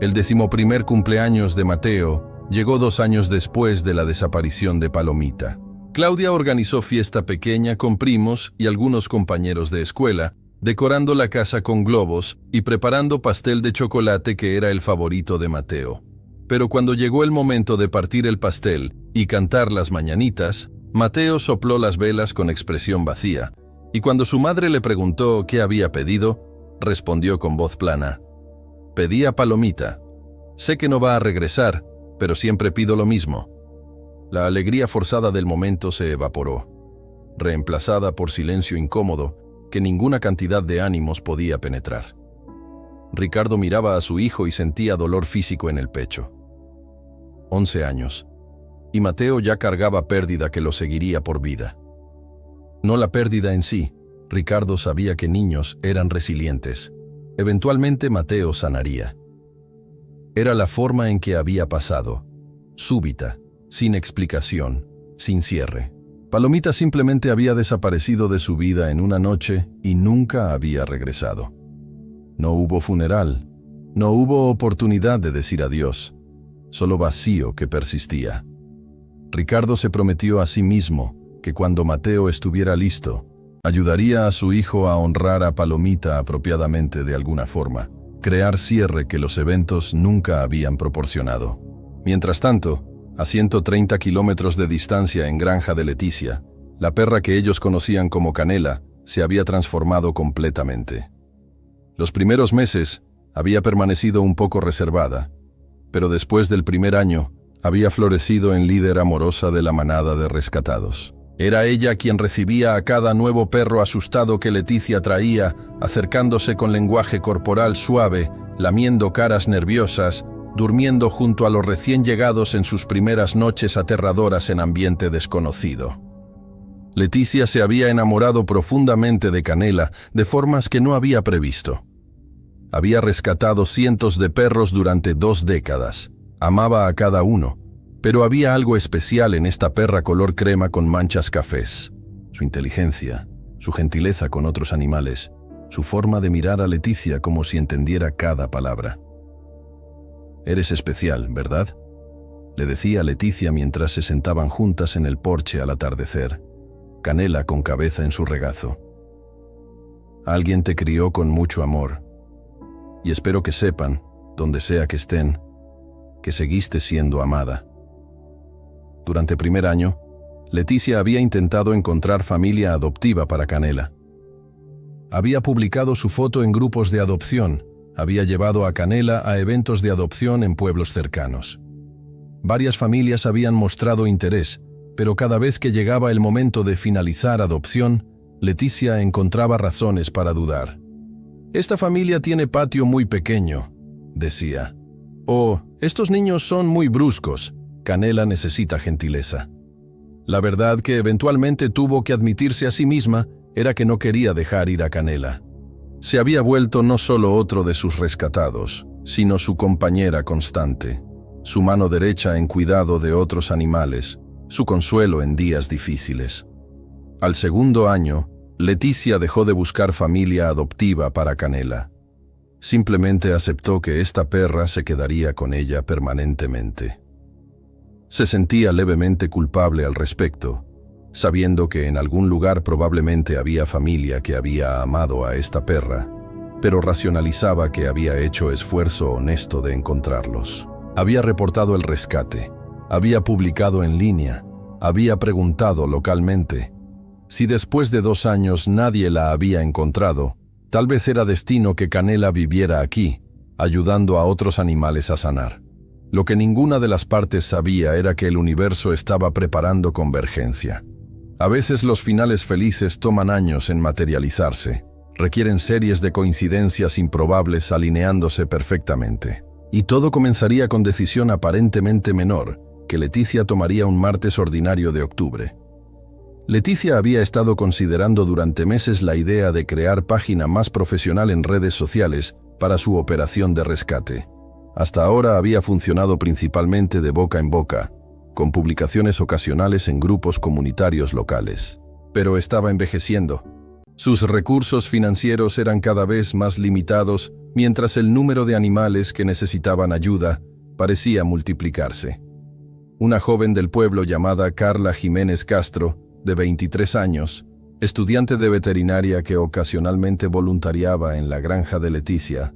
A: El 11º cumpleaños de Mateo llegó 2 años después de la desaparición de Palomita. Claudia organizó fiesta pequeña con primos y algunos compañeros de escuela, decorando la casa con globos y preparando pastel de chocolate que era el favorito de Mateo. Pero cuando llegó el momento de partir el pastel y cantar las mañanitas, Mateo sopló las velas con expresión vacía, y cuando su madre le preguntó qué había pedido, respondió con voz plana: «Pedí a Palomita. Sé que no va a regresar, pero siempre pido lo mismo». La alegría forzada del momento se evaporó, reemplazada por silencio incómodo que ninguna cantidad de ánimos podía penetrar. Ricardo miraba a su hijo y sentía dolor físico en el pecho. 11 años. Y Mateo ya cargaba pérdida que lo seguiría por vida. No la pérdida en sí. Ricardo sabía que niños eran resilientes. Eventualmente Mateo sanaría. Era la forma en que había pasado. Súbita, sin explicación, sin cierre. Palomita simplemente había desaparecido de su vida en una noche y nunca había regresado. No hubo funeral, no hubo oportunidad de decir adiós, solo vacío que persistía. Ricardo se prometió a sí mismo que cuando Mateo estuviera listo, ayudaría a su hijo a honrar a Palomita apropiadamente de alguna forma, crear cierre que los eventos nunca habían proporcionado. Mientras tanto, a 130 kilómetros de distancia en Granja de Leticia, la perra que ellos conocían como Canela se había transformado completamente. Los primeros meses había permanecido un poco reservada, pero después del primer año había florecido en líder amorosa de la manada de rescatados. Era ella quien recibía a cada nuevo perro asustado que Leticia traía, acercándose con lenguaje corporal suave, lamiendo caras nerviosas, durmiendo junto a los recién llegados en sus primeras noches aterradoras en ambiente desconocido. Leticia se había enamorado profundamente de Canela de formas que no había previsto. Había rescatado cientos de perros durante 2 décadas. Amaba a cada uno, pero había algo especial en esta perra color crema con manchas cafés. Su inteligencia, su gentileza con otros animales, su forma de mirar a Leticia como si entendiera cada palabra. «Eres especial, ¿verdad?», le decía a Leticia mientras se sentaban juntas en el porche al atardecer, Canela con cabeza en su regazo. «Alguien te crió con mucho amor, y espero que sepan, donde sea que estén, que seguiste siendo amada». Durante el primer año, Leticia había intentado encontrar familia adoptiva para Canela. Había publicado su foto en grupos de adopción, había llevado a Canela a eventos de adopción en pueblos cercanos. Varias familias habían mostrado interés, pero cada vez que llegaba el momento de finalizar adopción, Leticia encontraba razones para dudar. Esta familia tiene patio muy pequeño, decía. O, estos niños son muy bruscos. Canela necesita gentileza. La verdad que eventualmente tuvo que admitirse a sí misma era que no quería dejar ir a Canela. Se había vuelto no solo otro de sus rescatados, sino su compañera constante, su mano derecha en cuidado de otros animales, su consuelo en días difíciles. Al segundo año, Leticia dejó de buscar familia adoptiva para Canela. Simplemente aceptó que esta perra se quedaría con ella permanentemente. Se sentía levemente culpable al respecto, sabiendo que en algún lugar probablemente había familia que había amado a esta perra, pero racionalizaba que había hecho esfuerzo honesto de encontrarlos. Había reportado el rescate, había publicado en línea, había preguntado localmente. Si después de 2 años nadie la había encontrado, tal vez era destino que Canela viviera aquí, ayudando a otros animales a sanar. Lo que ninguna de las partes sabía era que el universo estaba preparando convergencia. A veces los finales felices toman años en materializarse, requieren series de coincidencias improbables alineándose perfectamente. Y todo comenzaría con decisión aparentemente menor, que Leticia tomaría un martes ordinario de octubre. Leticia había estado considerando durante meses la idea de crear página más profesional en redes sociales para su operación de rescate. Hasta ahora había funcionado principalmente de boca en boca, con publicaciones ocasionales en grupos comunitarios locales. Pero estaba envejeciendo. Sus recursos financieros eran cada vez más limitados, mientras el número de animales que necesitaban ayuda parecía multiplicarse. Una joven del pueblo llamada Carla Jiménez Castro, de 23 años, estudiante de veterinaria que ocasionalmente voluntariaba en la granja de Leticia,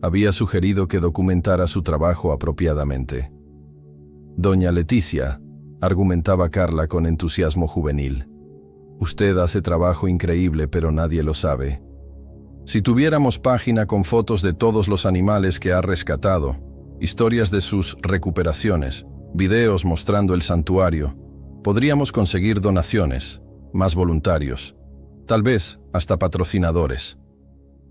A: había sugerido que documentara su trabajo apropiadamente. Doña Leticia, argumentaba Carla con entusiasmo juvenil, usted hace trabajo increíble, pero nadie lo sabe. Si tuviéramos página con fotos de todos los animales que ha rescatado, historias de sus recuperaciones, videos mostrando el santuario, podríamos conseguir donaciones, más voluntarios, tal vez hasta patrocinadores.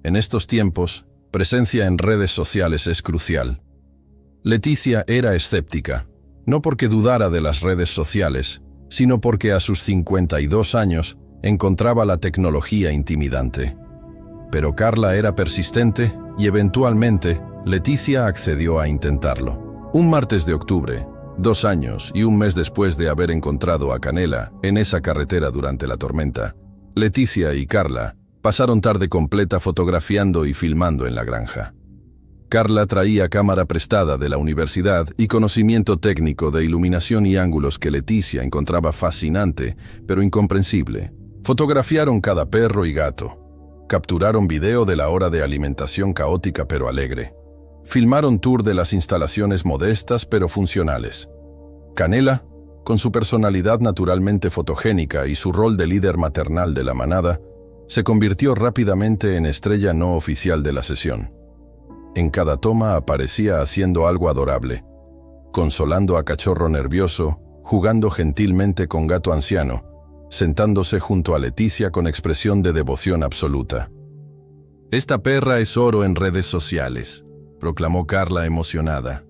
A: En estos tiempos, presencia en redes sociales es crucial. Leticia era escéptica, no porque dudara de las redes sociales, sino porque a sus 52 años encontraba la tecnología intimidante. Pero Carla era persistente y eventualmente Leticia accedió a intentarlo. Un martes de octubre, 2 años y un mes después de haber encontrado a Canela en esa carretera durante la tormenta, Leticia y Carla pasaron tarde completa fotografiando y filmando en la granja. Carla traía cámara prestada de la universidad y conocimiento técnico de iluminación y ángulos que Leticia encontraba fascinante, pero incomprensible. Fotografiaron cada perro y gato. Capturaron video de la hora de alimentación caótica pero alegre. Filmaron tour de las instalaciones modestas pero funcionales. Canela, con su personalidad naturalmente fotogénica y su rol de líder maternal de la manada, se convirtió rápidamente en estrella no oficial de la sesión. En cada toma aparecía haciendo algo adorable, consolando a cachorro nervioso, jugando gentilmente con gato anciano, sentándose junto a Leticia con expresión de devoción absoluta. «Esta perra es oro en redes sociales», proclamó Carla emocionada.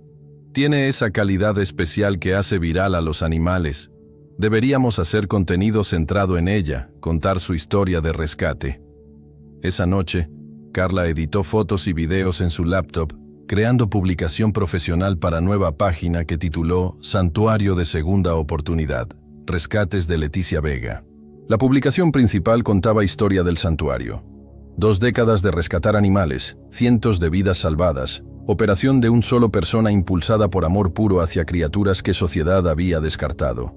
A: «Tiene esa calidad especial que hace viral a los animales. Deberíamos hacer contenido centrado en ella, contar su historia de rescate». Esa noche, Carla editó fotos y videos en su laptop, creando publicación profesional para nueva página que tituló Santuario de Segunda Oportunidad, Rescates de Leticia Vega. La publicación principal contaba historia del santuario. 2 décadas de rescatar animales, cientos de vidas salvadas, operación de un solo persona impulsada por amor puro hacia criaturas que sociedad había descartado.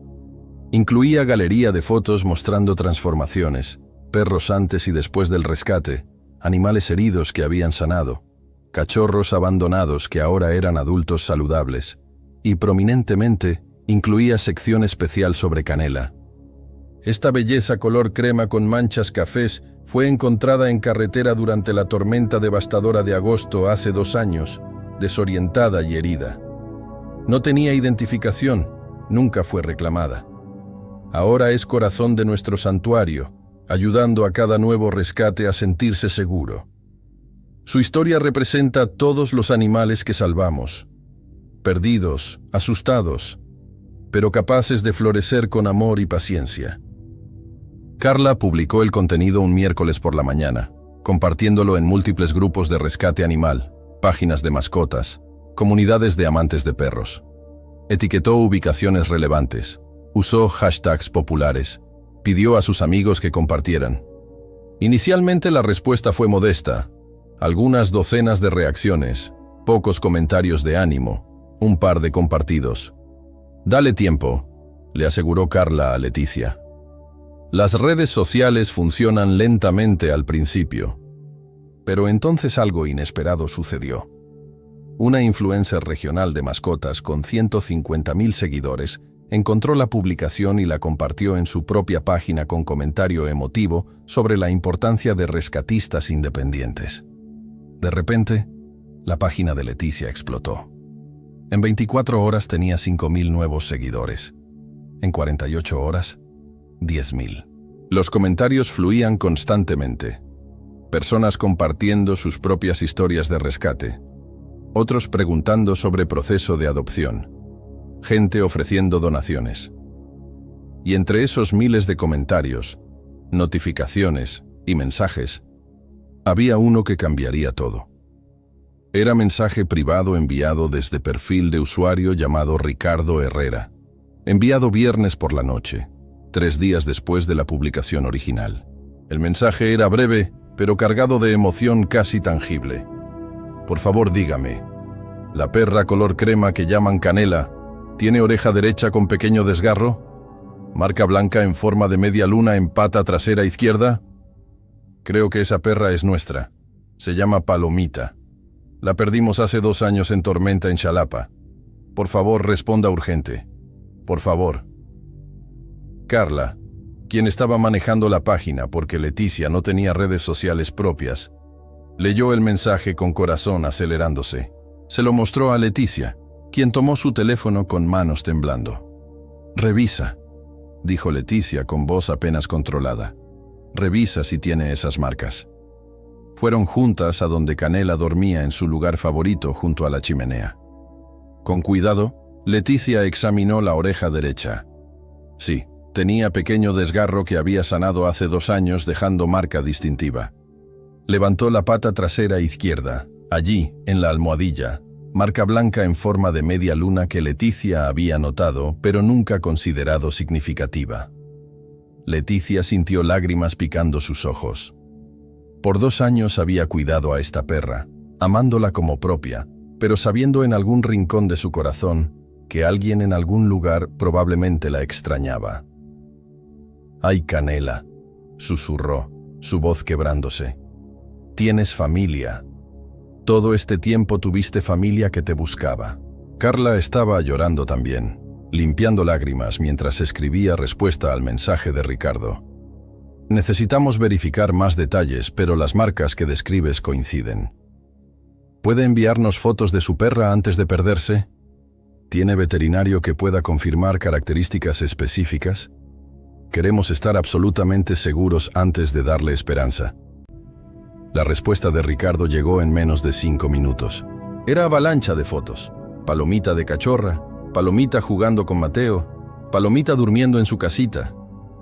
A: Incluía galería de fotos mostrando transformaciones, perros antes y después del rescate, animales heridos que habían sanado, cachorros abandonados que ahora eran adultos saludables, y prominentemente incluía sección especial sobre Canela. Esta belleza color crema con manchas cafés fue encontrada en carretera durante la tormenta devastadora de agosto hace 2 años, desorientada y herida. No tenía identificación, nunca fue reclamada. Ahora es corazón de nuestro santuario, ayudando a cada nuevo rescate a sentirse seguro. Su historia representa todos los animales que salvamos, perdidos, asustados, pero capaces de florecer con amor y paciencia. Carla publicó el contenido un miércoles por la mañana, compartiéndolo en múltiples grupos de rescate animal, páginas de mascotas, comunidades de amantes de perros. Etiquetó ubicaciones relevantes, usó hashtags populares, pidió a sus amigos que compartieran. Inicialmente la respuesta fue modesta, algunas docenas de reacciones, pocos comentarios de ánimo, un par de compartidos. «Dale tiempo», le aseguró Carla a Leticia. Las redes sociales funcionan lentamente al principio, pero entonces algo inesperado sucedió. Una influencer regional de mascotas con 150.000 seguidores encontró la publicación y la compartió en su propia página con comentario emotivo sobre la importancia de rescatistas independientes. De repente, la página de Leticia explotó. En 24 horas tenía 5.000 nuevos seguidores. En 48 horas, 10.000. Los comentarios fluían constantemente. Personas compartiendo sus propias historias de rescate. Otros preguntando sobre proceso de adopción. Gente ofreciendo donaciones. Y entre esos miles de comentarios, notificaciones y mensajes, había uno que cambiaría todo. Era mensaje privado enviado desde perfil de usuario llamado Ricardo Herrera, enviado viernes por la noche, 3 días después de la publicación original. El mensaje era breve, pero cargado de emoción casi tangible. Por favor, dígame, ¿la perra color crema que llaman Canela tiene oreja derecha con pequeño desgarro? ¿Marca blanca en forma de media luna en pata trasera izquierda? Creo que esa perra es nuestra. Se llama Palomita. La perdimos hace 2 años en tormenta en Xalapa. Por favor, responda urgente. Por favor. Carla, quien estaba manejando la página porque Leticia no tenía redes sociales propias, leyó el mensaje con corazón acelerándose. Se lo mostró a Leticia, quien tomó su teléfono con manos temblando. «Revisa», dijo Leticia con voz apenas controlada. «Revisa si tiene esas marcas». Fueron juntas a donde Canela dormía en su lugar favorito junto a la chimenea. Con cuidado, Leticia examinó la oreja derecha. Sí, tenía pequeño desgarro que había sanado hace 2 años dejando marca distintiva. Levantó la pata trasera izquierda, allí, en la almohadilla, marca blanca en forma de media luna que Leticia había notado pero nunca considerado significativa. Leticia sintió lágrimas picando sus ojos. Por 2 años había cuidado a esta perra, amándola como propia, pero sabiendo en algún rincón de su corazón que alguien en algún lugar probablemente la extrañaba. «Ay, Canela», susurró, su voz quebrándose. «Tienes familia. Todo este tiempo tuviste familia que te buscaba». Carla estaba llorando también, limpiando lágrimas mientras escribía respuesta al mensaje de Ricardo. «Necesitamos verificar más detalles, pero las marcas que describes coinciden. ¿Puede enviarnos fotos de su perra antes de perderse? ¿Tiene veterinario que pueda confirmar características específicas? Queremos estar absolutamente seguros antes de darle esperanza». La respuesta de Ricardo llegó en menos de 5 minutos. Era avalancha de fotos. Palomita de cachorra, Palomita jugando con Mateo, Palomita durmiendo en su casita,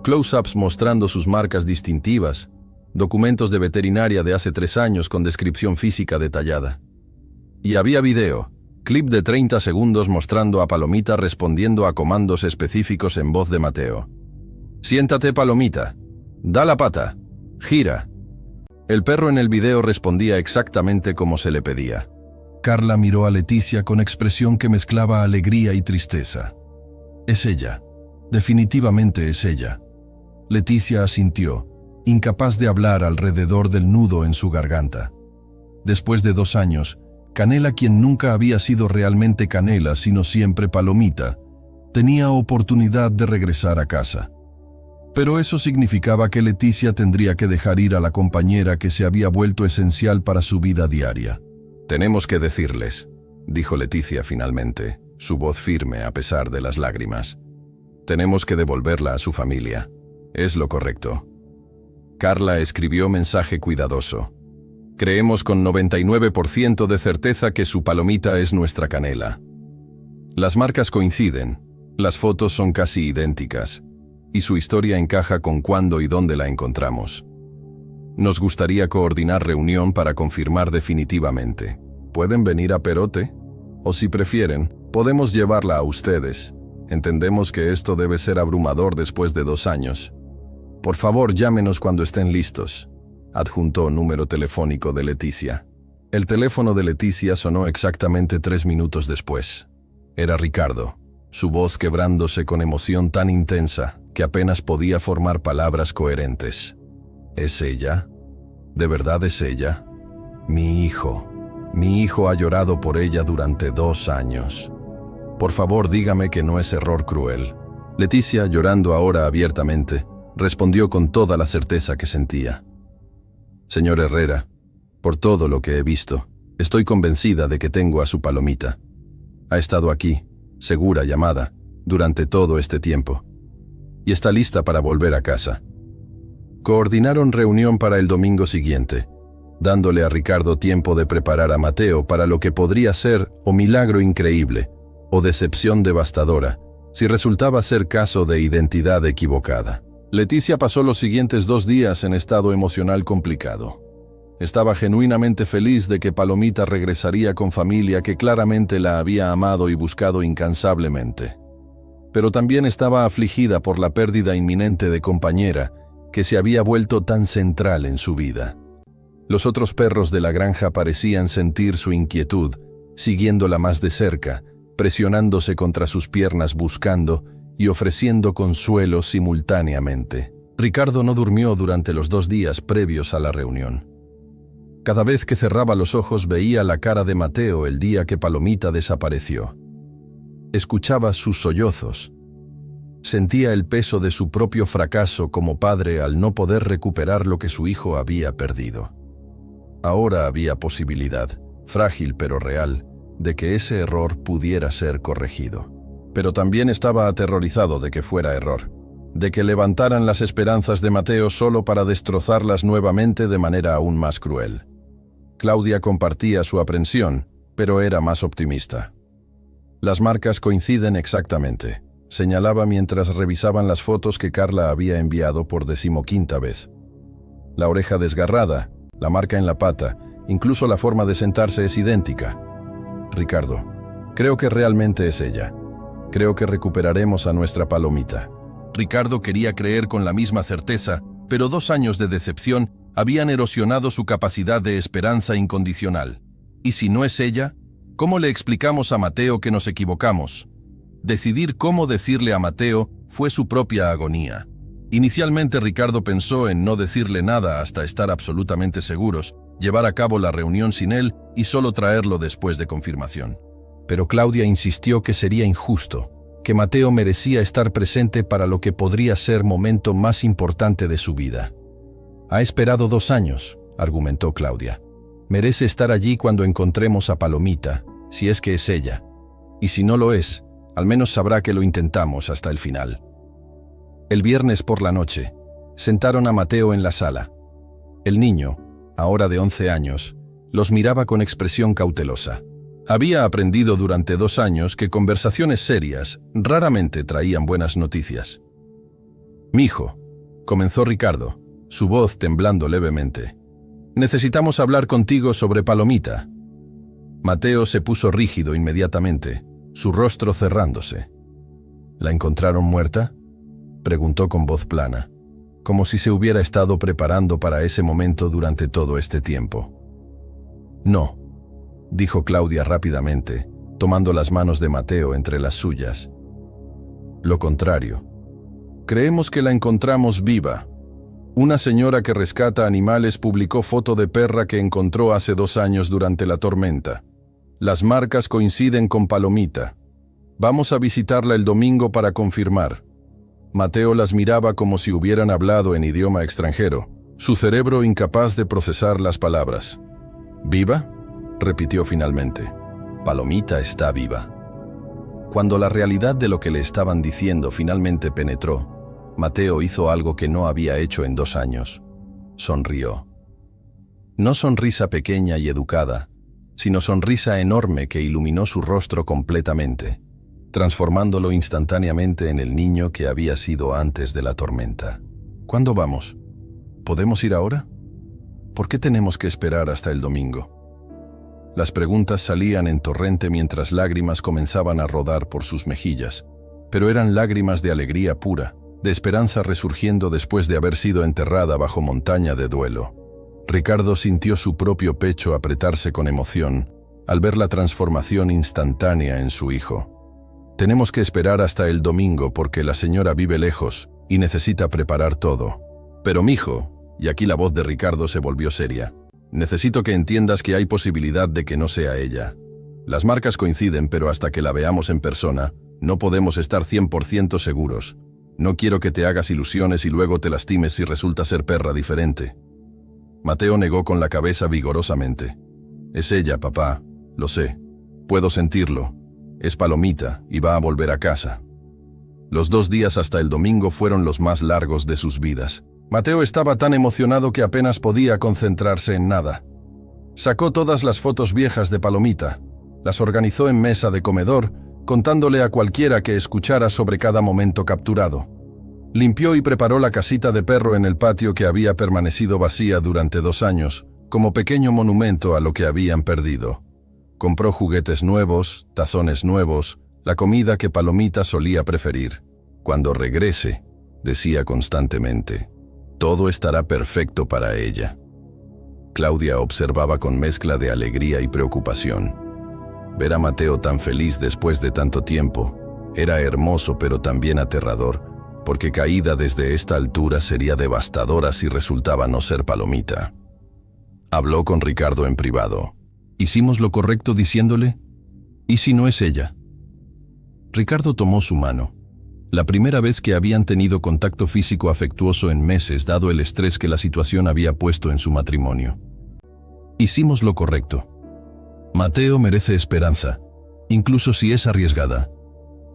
A: close-ups mostrando sus marcas distintivas, documentos de veterinaria de hace 3 años con descripción física detallada. Y había video, clip de 30 segundos mostrando a Palomita respondiendo a comandos específicos en voz de Mateo. «Siéntate, Palomita. Da la pata. Gira». El perro en el video respondía exactamente como se le pedía. Carla miró a Leticia con expresión que mezclaba alegría y tristeza. «Es ella. Definitivamente es ella». Leticia asintió, incapaz de hablar alrededor del nudo en su garganta. Después de 2 años, Canela, quien nunca había sido realmente Canela, sino siempre Palomita, tenía oportunidad de regresar a casa. Pero eso significaba que Leticia tendría que dejar ir a la compañera que se había vuelto esencial para su vida diaria. «Tenemos que decirles», dijo Leticia finalmente, su voz firme a pesar de las lágrimas. «Tenemos que devolverla a su familia. Es lo correcto». Carla escribió mensaje cuidadoso. Creemos con 99% de certeza que su palomita es nuestra Canela. Las marcas coinciden, las fotos son casi idénticas, y su historia encaja con cuándo y dónde la encontramos. Nos gustaría coordinar reunión para confirmar definitivamente. ¿Pueden venir a Perote? O si prefieren, podemos llevarla a ustedes. Entendemos que esto debe ser abrumador después de 2 años. Por favor, llámenos cuando estén listos. Adjuntó número telefónico de Leticia. El teléfono de Leticia sonó exactamente 3 minutos después. Era Ricardo, su voz quebrándose con emoción tan intensa que apenas podía formar palabras coherentes. ¿Es ella? ¿De verdad es ella? Mi hijo ha llorado por ella durante 2 años. Por favor, dígame que no es error cruel. Leticia, llorando ahora abiertamente, respondió con toda la certeza que sentía. Señor Herrera, por todo lo que he visto, estoy convencida de que tengo a su palomita. Ha estado aquí, segura y amada, durante todo este tiempo. Y está lista para volver a casa. Coordinaron reunión para el domingo siguiente, dándole a Ricardo tiempo de preparar a Mateo para lo que podría ser o milagro increíble, o decepción devastadora, si resultaba ser caso de identidad equivocada. Leticia pasó los siguientes 2 días en estado emocional complicado. Estaba genuinamente feliz de que Palomita regresaría con familia que claramente la había amado y buscado incansablemente. Pero también estaba afligida por la pérdida inminente de compañera que se había vuelto tan central en su vida. Los otros perros de la granja parecían sentir su inquietud, siguiéndola más de cerca, presionándose contra sus piernas buscando y ofreciendo consuelo simultáneamente. Ricardo no durmió durante los 2 días previos a la reunión. Cada vez que cerraba los ojos veía la cara de Mateo el día que Palomita desapareció. Escuchaba sus sollozos. Sentía el peso de su propio fracaso como padre al no poder recuperar lo que su hijo había perdido. Ahora había posibilidad, frágil pero real, de que ese error pudiera ser corregido. Pero también estaba aterrorizado de que fuera error, de que levantaran las esperanzas de Mateo solo para destrozarlas nuevamente de manera aún más cruel. Claudia compartía su aprensión, pero era más optimista. Las marcas coinciden exactamente, señalaba mientras revisaban las fotos que Carla había enviado por 15ª vez. La oreja desgarrada, la marca en la pata, incluso la forma de sentarse es idéntica. Ricardo, creo que realmente es ella. Creo que recuperaremos a nuestra Palomita. Ricardo quería creer con la misma certeza, pero 2 años de decepción habían erosionado su capacidad de esperanza incondicional. ¿Y si no es ella? ¿Cómo le explicamos a Mateo que nos equivocamos? Decidir cómo decirle a Mateo fue su propia agonía. Inicialmente Ricardo pensó en no decirle nada hasta estar absolutamente seguros, llevar a cabo la reunión sin él y solo traerlo después de confirmación. Pero Claudia insistió que sería injusto, que Mateo merecía estar presente para lo que podría ser momento más importante de su vida. Ha esperado 2 años, argumentó Claudia. Merece estar allí cuando encontremos a Palomita, si es que es ella. Y si no lo es, al menos sabrá que lo intentamos hasta el final. El viernes por la noche, sentaron a Mateo en la sala. El niño, ahora de 11 años, los miraba con expresión cautelosa. Había aprendido durante 2 años que conversaciones serias raramente traían buenas noticias. «Mijo», comenzó Ricardo, su voz temblando levemente. «Necesitamos hablar contigo sobre Palomita». Mateo se puso rígido inmediatamente, su rostro cerrándose. «¿La encontraron muerta?», preguntó con voz plana, como si se hubiera estado preparando para ese momento durante todo este tiempo. «No», dijo Claudia rápidamente, tomando las manos de Mateo entre las suyas. «Lo contrario. Creemos que la encontramos viva. Una señora que rescata animales publicó foto de perra que encontró hace 2 años durante la tormenta. Las marcas coinciden con Palomita. Vamos a visitarla el domingo para confirmar». Mateo las miraba como si hubieran hablado en idioma extranjero, su cerebro incapaz de procesar las palabras. «¿Viva?», repitió finalmente. «Palomita está viva». Cuando la realidad de lo que le estaban diciendo finalmente penetró, Mateo hizo algo que no había hecho en 2 años. Sonrió. No sonrisa pequeña y educada, sino sonrisa enorme que iluminó su rostro completamente, transformándolo instantáneamente en el niño que había sido antes de la tormenta. ¿Cuándo vamos? ¿Podemos ir ahora? ¿Por qué tenemos que esperar hasta el domingo? Las preguntas salían en torrente mientras lágrimas comenzaban a rodar por sus mejillas, pero eran lágrimas de alegría pura, de esperanza resurgiendo después de haber sido enterrada bajo montaña de duelo. Ricardo sintió su propio pecho apretarse con emoción al ver la transformación instantánea en su hijo. Tenemos que esperar hasta el domingo porque la señora vive lejos y necesita preparar todo. Pero mijo, y aquí la voz de Ricardo se volvió seria, necesito que entiendas que hay posibilidad de que no sea ella. Las marcas coinciden, pero hasta que la veamos en persona, no podemos estar 100% seguros. No quiero que te hagas ilusiones y luego te lastimes si resulta ser perra diferente. Mateo negó con la cabeza vigorosamente. Es ella, papá, lo sé. Puedo sentirlo. Es Palomita y va a volver a casa. Los 2 días hasta el domingo fueron los más largos de sus vidas. Mateo estaba tan emocionado que apenas podía concentrarse en nada. Sacó todas las fotos viejas de Palomita, las organizó en mesa de comedor, contándole a cualquiera que escuchara sobre cada momento capturado. Limpió y preparó la casita de perro en el patio que había permanecido vacía durante 2 años, como pequeño monumento a lo que habían perdido. Compró juguetes nuevos, tazones nuevos, la comida que Palomita solía preferir. Cuando regrese, decía constantemente, todo estará perfecto para ella. Claudia observaba con mezcla de alegría y preocupación. Ver a Mateo tan feliz después de tanto tiempo era hermoso pero también aterrador, porque caída desde esta altura sería devastadora si resultaba no ser Palomita. Habló con Ricardo en privado. ¿Hicimos lo correcto diciéndole? ¿Y si no es ella? Ricardo tomó su mano. La primera vez que habían tenido contacto físico afectuoso en meses, dado el estrés que la situación había puesto en su matrimonio. Hicimos lo correcto. Mateo merece esperanza, incluso si es arriesgada.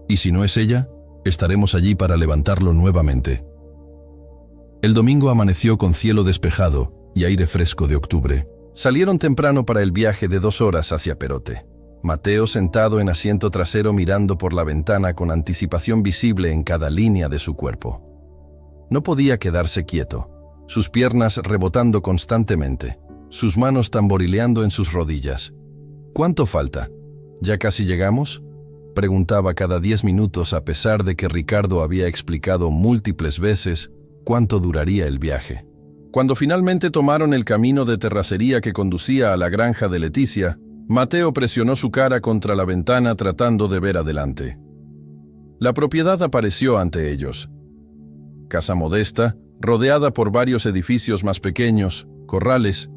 A: ¿Y si no es ella? Estaremos allí para levantarlo nuevamente. El domingo amaneció con cielo despejado y aire fresco de octubre. Salieron temprano para el viaje de 2 horas hacia Perote. Mateo sentado en asiento trasero mirando por la ventana con anticipación visible en cada línea de su cuerpo. No podía quedarse quieto, sus piernas rebotando constantemente, sus manos tamborileando en sus rodillas. ¿Cuánto falta? ¿Ya casi llegamos?, preguntaba cada 10 minutos a pesar de que Ricardo había explicado múltiples veces cuánto duraría el viaje. Cuando finalmente tomaron el camino de terracería que conducía a la granja de Leticia, Mateo presionó su cara contra la ventana tratando de ver adelante. La propiedad apareció ante ellos. Casa modesta, rodeada por varios edificios más pequeños, corrales,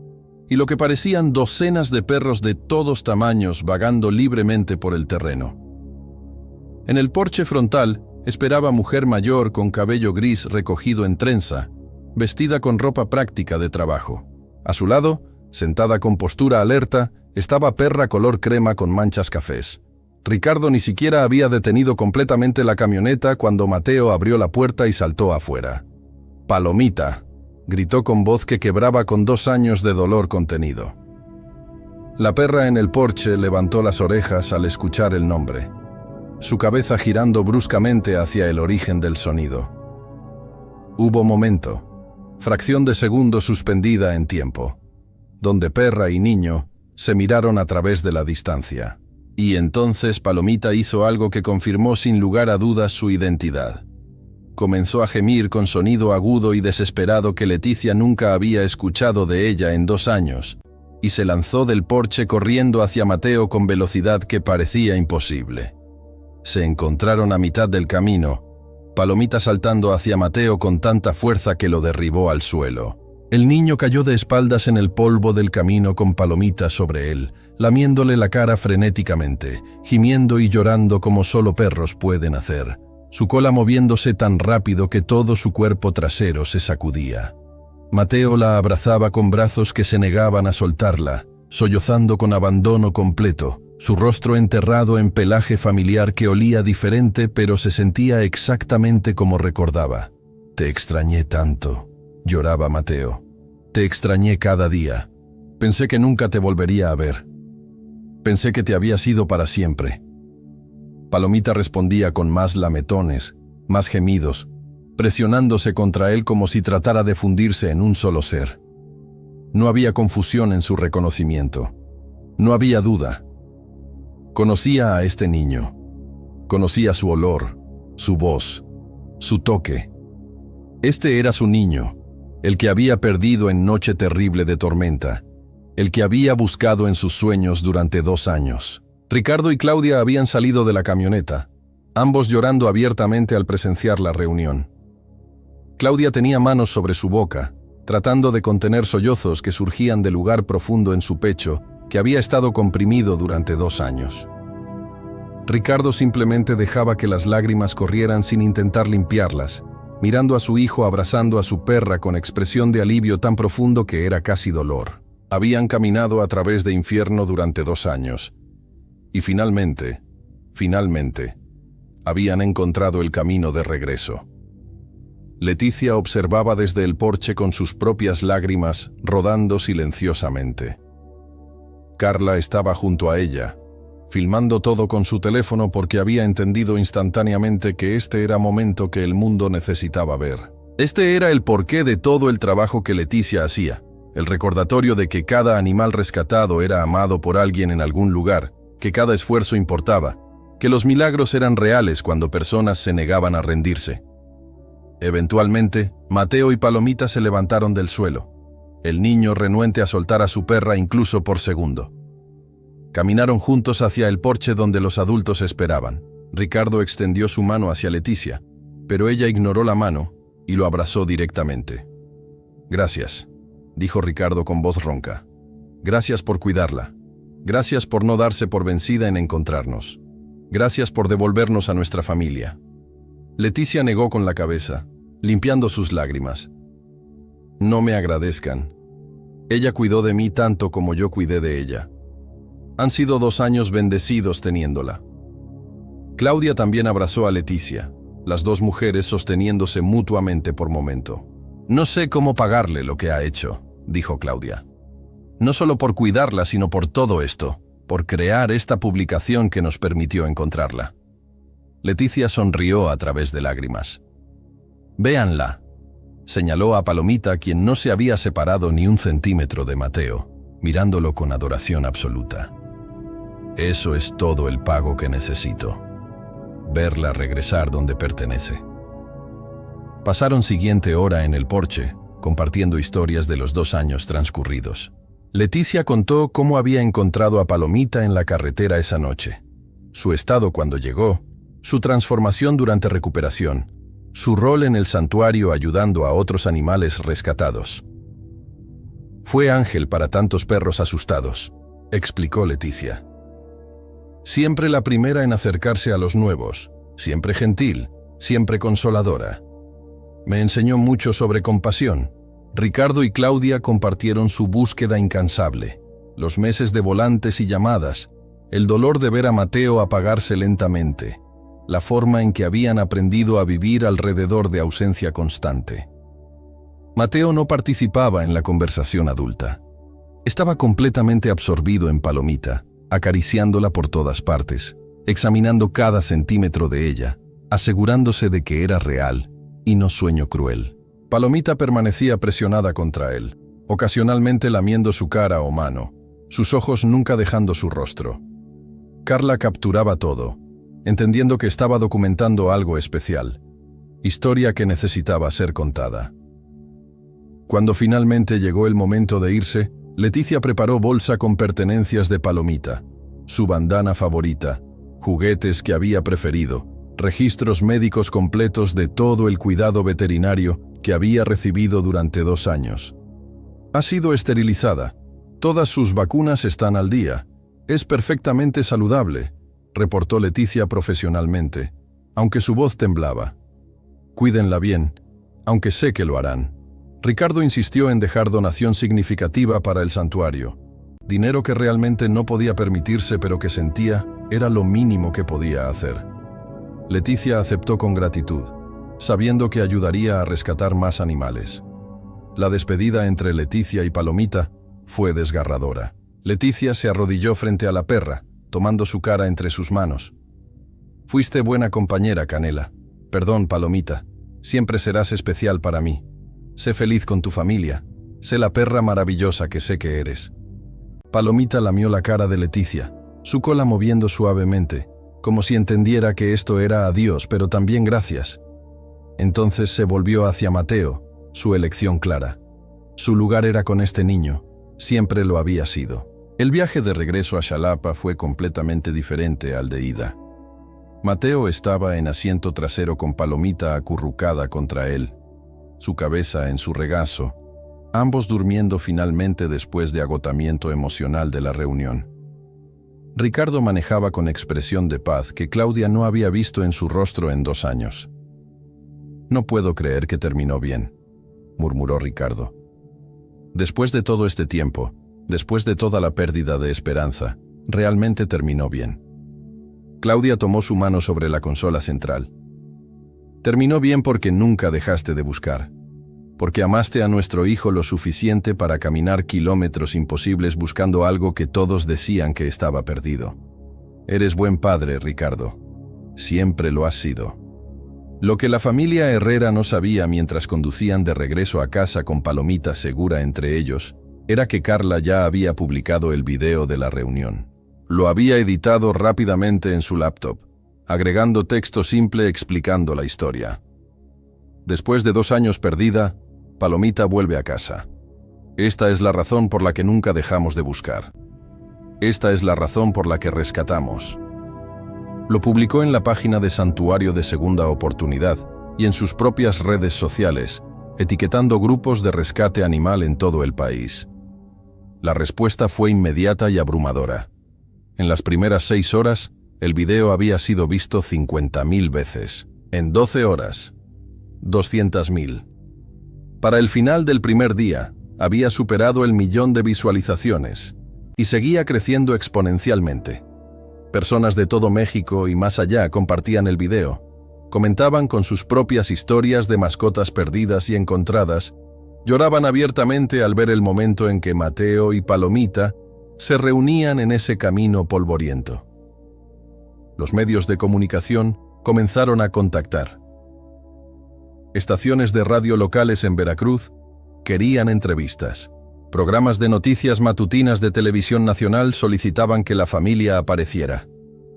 A: y lo que parecían docenas de perros de todos tamaños vagando libremente por el terreno. En el porche frontal esperaba mujer mayor con cabello gris recogido en trenza, vestida con ropa práctica de trabajo. A su lado, sentada con postura alerta, estaba perra color crema con manchas cafés. Ricardo ni siquiera había detenido completamente la camioneta cuando Mateo abrió la puerta y saltó afuera. «Palomita», gritó con voz que quebraba con 2 años de dolor contenido. La perra en el porche levantó las orejas al escuchar el nombre, su cabeza girando bruscamente hacia el origen del sonido. Hubo momento, fracción de segundo suspendida en tiempo, donde perra y niño se miraron a través de la distancia. Y entonces Palomita hizo algo que confirmó sin lugar a dudas su identidad. Comenzó a gemir con sonido agudo y desesperado que Leticia nunca había escuchado de ella en 2 años, y se lanzó del porche corriendo hacia Mateo con velocidad que parecía imposible. Se encontraron a mitad del camino, Palomita saltando hacia Mateo con tanta fuerza que lo derribó al suelo. El niño cayó de espaldas en el polvo del camino con Palomita sobre él, lamiéndole la cara frenéticamente, gimiendo y llorando como solo perros pueden hacer, su cola moviéndose tan rápido que todo su cuerpo trasero se sacudía. Mateo la abrazaba con brazos que se negaban a soltarla, sollozando con abandono completo, su rostro enterrado en pelaje familiar que olía diferente pero se sentía exactamente como recordaba. «Te extrañé tanto», lloraba Mateo. «Te extrañé cada día. Pensé que nunca te volvería a ver. Pensé que te habías ido para siempre. Palomita respondía con más lametones, más gemidos, presionándose contra él como si tratara de fundirse en un solo ser. No había confusión en su reconocimiento. No había duda. Conocía a este niño. Conocía su olor, su voz, su toque. Este era su niño, el que había perdido en noche terrible de tormenta, el que había buscado en sus sueños durante 2 años. Ricardo y Claudia habían salido de la camioneta, ambos llorando abiertamente al presenciar la reunión. Claudia tenía manos sobre su boca, tratando de contener sollozos que surgían del lugar profundo en su pecho que había estado comprimido durante 2 años. Ricardo simplemente dejaba que las lágrimas corrieran sin intentar limpiarlas, mirando a su hijo abrazando a su perra con expresión de alivio tan profundo que era casi dolor. Habían caminado a través de infierno durante 2 años, y finalmente, habían encontrado el camino de regreso. Leticia observaba desde el porche con sus propias lágrimas rodando silenciosamente. Carla estaba junto a ella, filmando todo con su teléfono porque había entendido instantáneamente que este era momento que el mundo necesitaba ver. Este era el porqué de todo el trabajo que Leticia hacía, el recordatorio de que cada animal rescatado era amado por alguien en algún lugar, que cada esfuerzo importaba, que los milagros eran reales cuando personas se negaban a rendirse. Eventualmente, Mateo y Palomita se levantaron del suelo, el niño renuente a soltar a su perra incluso por segundo. Caminaron juntos hacia el porche donde los adultos esperaban. Ricardo extendió su mano hacia Leticia, pero ella ignoró la mano y lo abrazó directamente. «Gracias», dijo Ricardo con voz ronca. «Gracias por cuidarla. Gracias por no darse por vencida en encontrarnos. Gracias por devolvernos a nuestra familia». Leticia negó con la cabeza, limpiando sus lágrimas. «No me agradezcan. Ella cuidó de mí tanto como yo cuidé de ella. Han sido 2 años bendecidos teniéndola». Claudia también abrazó a Leticia, las 2 mujeres sosteniéndose mutuamente por momento. «No sé cómo pagarle lo que ha hecho», dijo Claudia. «No solo por cuidarla, sino por todo esto, por crear esta publicación que nos permitió encontrarla». Leticia sonrió a través de lágrimas. «Véanla», señaló a Palomita, quien no se había separado ni 1 centímetro de Mateo, mirándolo con adoración absoluta. «Eso es todo el pago que necesito. Verla regresar donde pertenece». Pasaron siguiente hora en el porche, compartiendo historias de los 2 años transcurridos. Leticia contó cómo había encontrado a Palomita en la carretera esa noche, su estado cuando llegó, su transformación durante recuperación, su rol en el santuario ayudando a otros animales rescatados. «Fue ángel para tantos perros asustados», explicó Leticia. «Siempre la primera en acercarse a los nuevos, siempre gentil, siempre consoladora. Me enseñó mucho sobre compasión». Ricardo y Claudia compartieron su búsqueda incansable, los meses de volantes y llamadas, el dolor de ver a Mateo apagarse lentamente, la forma en que habían aprendido a vivir alrededor de ausencia constante. Mateo no participaba en la conversación adulta. Estaba completamente absorbido en Palomita, acariciándola por todas partes, examinando cada centímetro de ella, asegurándose de que era real y no sueño cruel. Palomita permanecía presionada contra él, ocasionalmente lamiendo su cara o mano, sus ojos nunca dejando su rostro. Carla capturaba todo, entendiendo que estaba documentando algo especial, historia que necesitaba ser contada. Cuando finalmente llegó el momento de irse, Leticia preparó bolsa con pertenencias de Palomita, su bandana favorita, juguetes que había preferido, registros médicos completos de todo el cuidado veterinario que había recibido durante 2 años. «Ha sido esterilizada. Todas sus vacunas están al día. Es perfectamente saludable», reportó Leticia profesionalmente, aunque su voz temblaba. «Cuídenla bien, aunque sé que lo harán». Ricardo insistió en dejar donación significativa para el santuario, dinero que realmente no podía permitirse pero que sentía era lo mínimo que podía hacer. Leticia aceptó con gratitud, sabiendo que ayudaría a rescatar más animales. La despedida entre Leticia y Palomita fue desgarradora. Leticia se arrodilló frente a la perra, tomando su cara entre sus manos. Fuiste buena compañera, Canela. Perdón, Palomita. Siempre serás especial para mí. Sé feliz con tu familia. Sé la perra maravillosa que sé que eres. Palomita lamió la cara de Leticia, su cola moviendo suavemente, como si entendiera que esto era adiós, pero también gracias. Entonces se volvió hacia Mateo, su elección clara. Su lugar era con este niño, siempre lo había sido. El viaje de regreso a Xalapa fue completamente diferente al de ida. Mateo estaba en asiento trasero con Palomita acurrucada contra él, su cabeza en su regazo, ambos durmiendo finalmente después de agotamiento emocional de la reunión. Ricardo manejaba con expresión de paz que Claudia no había visto en su rostro en 2 años. «No puedo creer que terminó bien», murmuró Ricardo. «Después de todo este tiempo, después de toda la pérdida de esperanza, realmente terminó bien». Claudia tomó su mano sobre la consola central. «Terminó bien porque nunca dejaste de buscar, porque amaste a nuestro hijo lo suficiente para caminar kilómetros imposibles buscando algo que todos decían que estaba perdido. Eres buen padre, Ricardo. Siempre lo has sido». Lo que la familia Herrera no sabía mientras conducían de regreso a casa con Palomita segura entre ellos, era que Carla ya había publicado el video de la reunión. Lo había editado rápidamente en su laptop, agregando texto simple explicando la historia. Después de 2 años perdida, Palomita vuelve a casa. Esta es la razón por la que nunca dejamos de buscar. Esta es la razón por la que rescatamos. Lo publicó en la página de Santuario de Segunda Oportunidad y en sus propias redes sociales, etiquetando grupos de rescate animal en todo el país. La respuesta fue inmediata y abrumadora. En las primeras 6 horas, el video había sido visto 50.000 veces. En 12 horas, 200.000. Para el final del primer día, había superado el 1.000.000 de visualizaciones y seguía creciendo exponencialmente. Personas de todo México y más allá compartían el video, comentaban con sus propias historias de mascotas perdidas y encontradas, lloraban abiertamente al ver el momento en que Mateo y Palomita se reunían en ese camino polvoriento. Los medios de comunicación comenzaron a contactar. Estaciones de radio locales en Veracruz querían entrevistas. Programas de noticias matutinas de televisión nacional solicitaban que la familia apareciera.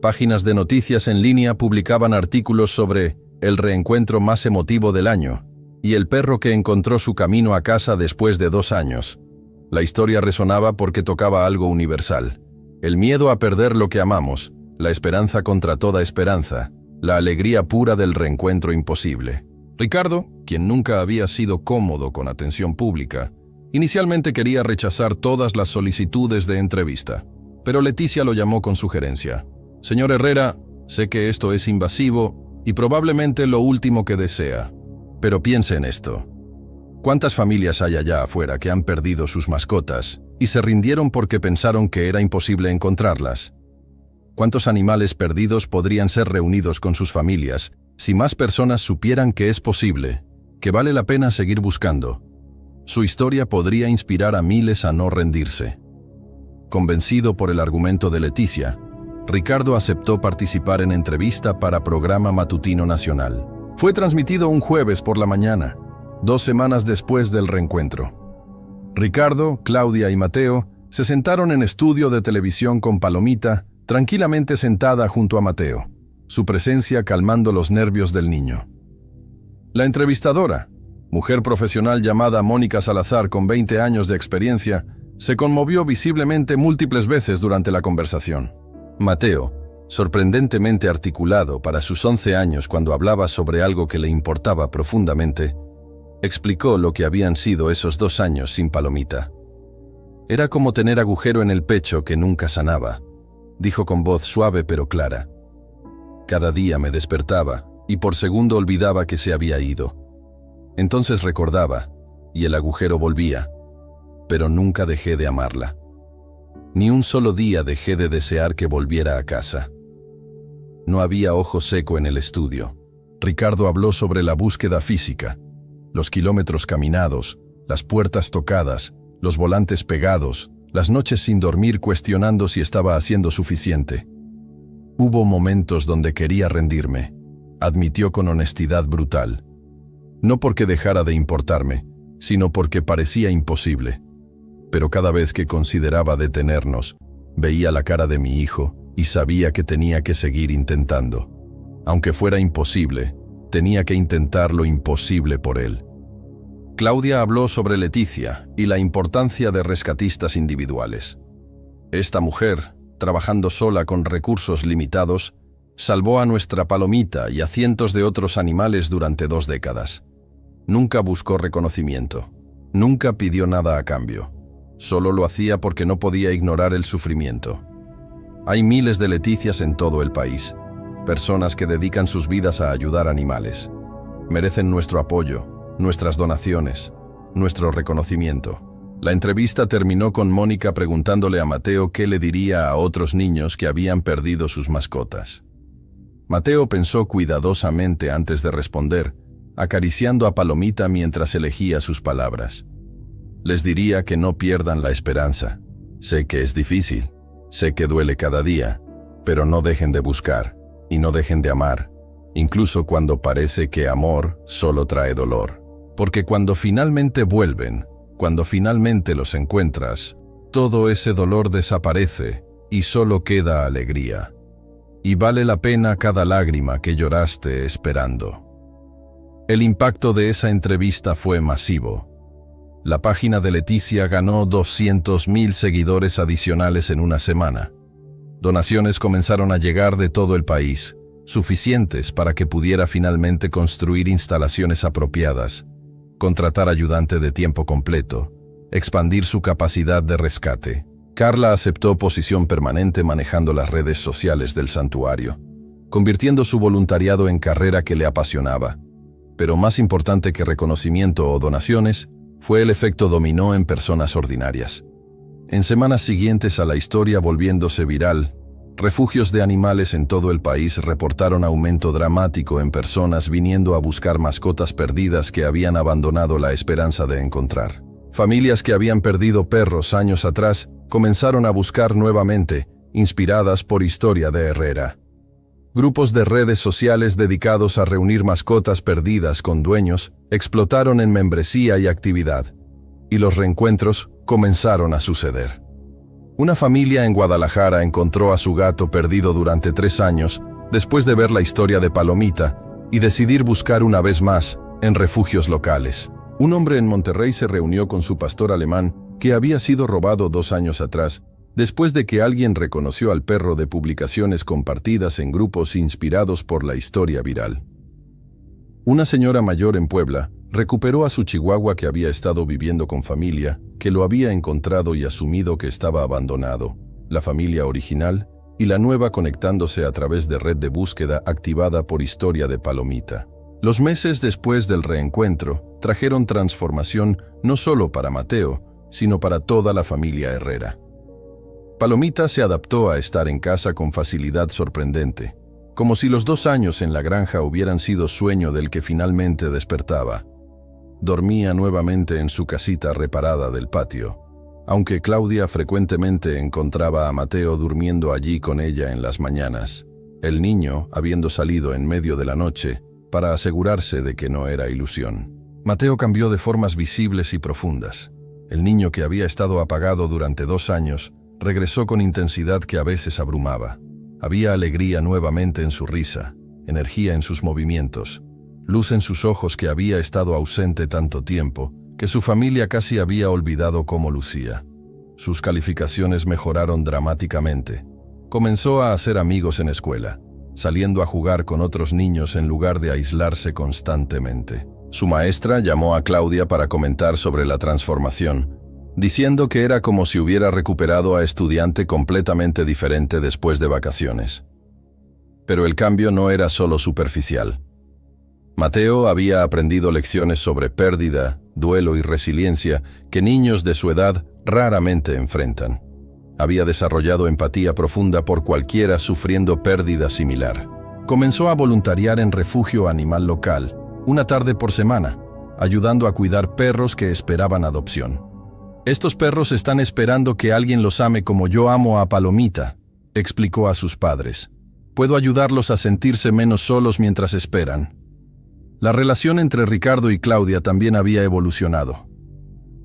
A: Páginas de noticias en línea publicaban artículos sobre el reencuentro más emotivo del año y el perro que encontró su camino a casa después de 2 años. La historia resonaba porque tocaba algo universal. El miedo a perder lo que amamos, la esperanza contra toda esperanza, la alegría pura del reencuentro imposible. Ricardo, quien nunca había sido cómodo con atención pública, inicialmente quería rechazar todas las solicitudes de entrevista, pero Leticia lo llamó con sugerencia. «Señor Herrera, sé que esto es invasivo y probablemente lo último que desea, pero piense en esto. ¿Cuántas familias hay allá afuera que han perdido sus mascotas y se rindieron porque pensaron que era imposible encontrarlas? ¿Cuántos animales perdidos podrían ser reunidos con sus familias si más personas supieran que es posible, que vale la pena seguir buscando? Su historia podría inspirar a miles a no rendirse». Convencido por el argumento de Leticia, Ricardo aceptó participar en entrevista para Programa Matutino Nacional. Fue transmitido un jueves por la mañana, 2 semanas después del reencuentro. Ricardo, Claudia y Mateo se sentaron en estudio de televisión con Palomita, tranquilamente sentada junto a Mateo, su presencia calmando los nervios del niño. La entrevistadora, mujer profesional llamada Mónica Salazar con 20 años de experiencia, se conmovió visiblemente múltiples veces durante la conversación. Mateo, sorprendentemente articulado para sus 11 años cuando hablaba sobre algo que le importaba profundamente, explicó lo que habían sido esos 2 años sin Palomita. «Era como tener agujero en el pecho que nunca sanaba», dijo con voz suave pero clara. «Cada día me despertaba y por segundo olvidaba que se había ido. Entonces recordaba, y el agujero volvía, pero nunca dejé de amarla. Ni un solo día dejé de desear que volviera a casa». No había ojo seco en el estudio. Ricardo habló sobre la búsqueda física, los kilómetros caminados, las puertas tocadas, los volantes pegados, las noches sin dormir cuestionando si estaba haciendo suficiente. Hubo momentos donde quería rendirme, admitió con honestidad brutal. No porque dejara de importarme, sino porque parecía imposible. Pero cada vez que consideraba detenernos, veía la cara de mi hijo y sabía que tenía que seguir intentando. Aunque fuera imposible, tenía que intentar lo imposible por él. Claudia habló sobre Leticia y la importancia de rescatistas individuales. Esta mujer, trabajando sola con recursos limitados, salvó a nuestra Palomita y a cientos de otros animales durante 2 décadas. Nunca buscó reconocimiento, nunca pidió nada a cambio. Solo lo hacía porque no podía ignorar el sufrimiento. Hay miles de Leticias en todo el país, personas que dedican sus vidas a ayudar a animales. Merecen nuestro apoyo, nuestras donaciones, nuestro reconocimiento. La entrevista terminó con Mónica preguntándole a Mateo qué le diría a otros niños que habían perdido sus mascotas. Mateo pensó cuidadosamente antes de responder, acariciando a Palomita mientras elegía sus palabras. Les diría que no pierdan la esperanza. Sé que es difícil, sé que duele cada día, pero no dejen de buscar y no dejen de amar, incluso cuando parece que amor solo trae dolor. Porque cuando finalmente vuelven, cuando finalmente los encuentras, todo ese dolor desaparece y solo queda alegría. Y vale la pena cada lágrima que lloraste esperando. El impacto de esa entrevista fue masivo. La página de Leticia ganó 200.000 seguidores adicionales en una semana. Donaciones comenzaron a llegar de todo el país, suficientes para que pudiera finalmente construir instalaciones apropiadas, contratar ayudante de tiempo completo, expandir su capacidad de rescate. Carla aceptó posición permanente manejando las redes sociales del santuario, convirtiendo su voluntariado en carrera que le apasionaba. Pero más importante que reconocimiento o donaciones, fue el efecto dominó en personas ordinarias. En semanas siguientes a la historia volviéndose viral, refugios de animales en todo el país reportaron aumento dramático en personas viniendo a buscar mascotas perdidas que habían abandonado la esperanza de encontrar. Familias que habían perdido perros años atrás comenzaron a buscar nuevamente, inspiradas por Historia de Herrera. Grupos de redes sociales dedicados a reunir mascotas perdidas con dueños explotaron en membresía y actividad, y los reencuentros comenzaron a suceder. Una familia en Guadalajara encontró a su gato perdido durante 3 años después de ver la historia de Palomita y decidir buscar una vez más en refugios locales. Un hombre en Monterrey se reunió con su pastor alemán que había sido robado 2 años atrás, después de que alguien reconoció al perro de publicaciones compartidas en grupos inspirados por la historia viral. Una señora mayor en Puebla recuperó a su chihuahua que había estado viviendo con familia, que lo había encontrado y asumido que estaba abandonado, la familia original y la nueva conectándose a través de red de búsqueda activada por Historia de Palomita. Los meses después del reencuentro trajeron transformación no solo para Mateo, sino para toda la familia Herrera. Palomita se adaptó a estar en casa con facilidad sorprendente, como si los 2 años en la granja hubieran sido sueño del que finalmente despertaba. Dormía nuevamente en su casita reparada del patio, aunque Claudia frecuentemente encontraba a Mateo durmiendo allí con ella en las mañanas, el niño habiendo salido en medio de la noche para asegurarse de que no era ilusión. Mateo cambió de formas visibles y profundas. El niño que había estado apagado durante 2 años regresó con intensidad que a veces abrumaba. Había alegría nuevamente en su risa, energía en sus movimientos, luz en sus ojos que había estado ausente tanto tiempo que su familia casi había olvidado cómo lucía. Sus calificaciones mejoraron dramáticamente. Comenzó a hacer amigos en escuela, saliendo a jugar con otros niños en lugar de aislarse constantemente. Su maestra llamó a Claudia para comentar sobre la transformación, diciendo que era como si hubiera recuperado a estudiante completamente diferente después de vacaciones. Pero el cambio no era solo superficial. Mateo había aprendido lecciones sobre pérdida, duelo y resiliencia que niños de su edad raramente enfrentan. Había desarrollado empatía profunda por cualquiera sufriendo pérdida similar. Comenzó a voluntariar en refugio animal local, una tarde por semana, ayudando a cuidar perros que esperaban adopción. Estos perros están esperando que alguien los ame como yo amo a Palomita, explicó a sus padres. Puedo ayudarlos a sentirse menos solos mientras esperan. La relación entre Ricardo y Claudia también había evolucionado.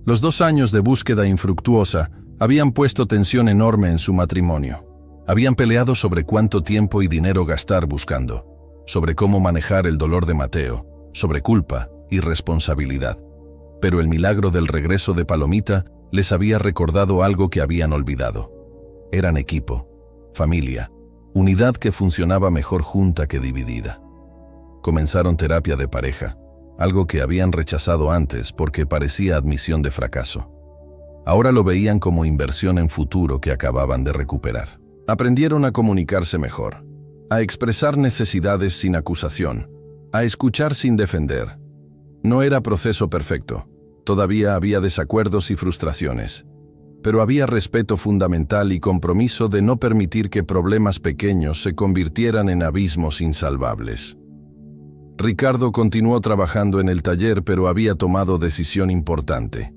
A: Los 2 años de búsqueda infructuosa habían puesto tensión enorme en su matrimonio. Habían peleado sobre cuánto tiempo y dinero gastar buscando, sobre cómo manejar el dolor de Mateo, sobre culpa y responsabilidad. Pero el milagro del regreso de Palomita les había recordado algo que habían olvidado. Eran equipo, familia, unidad que funcionaba mejor junta que dividida. Comenzaron terapia de pareja, algo que habían rechazado antes porque parecía admisión de fracaso. Ahora lo veían como inversión en futuro que acababan de recuperar. Aprendieron a comunicarse mejor, a expresar necesidades sin acusación, a escuchar sin defender. No era proceso perfecto, todavía había desacuerdos y frustraciones, pero había respeto fundamental y compromiso de no permitir que problemas pequeños se convirtieran en abismos insalvables. Ricardo continuó trabajando en el taller, pero había tomado decisión importante.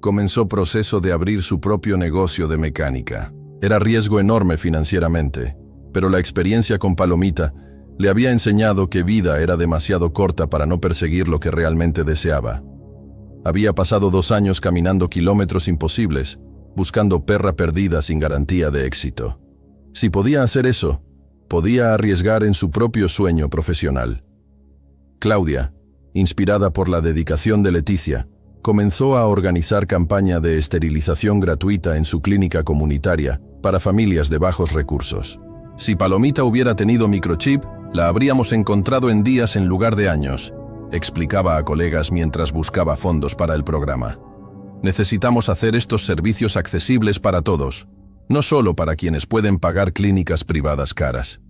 A: Comenzó proceso de abrir su propio negocio de mecánica. Era riesgo enorme financieramente, pero la experiencia con Palomita le había enseñado que vida era demasiado corta para no perseguir lo que realmente deseaba. Había pasado 2 años caminando kilómetros imposibles, buscando perra perdida sin garantía de éxito. Si podía hacer eso, podía arriesgar en su propio sueño profesional. Claudia, inspirada por la dedicación de Leticia, comenzó a organizar campaña de esterilización gratuita en su clínica comunitaria para familias de bajos recursos. Si Palomita hubiera tenido microchip, la habríamos encontrado en días en lugar de años, explicaba a colegas mientras buscaba fondos para el programa. Necesitamos hacer estos servicios accesibles para todos, no solo para quienes pueden pagar clínicas privadas caras.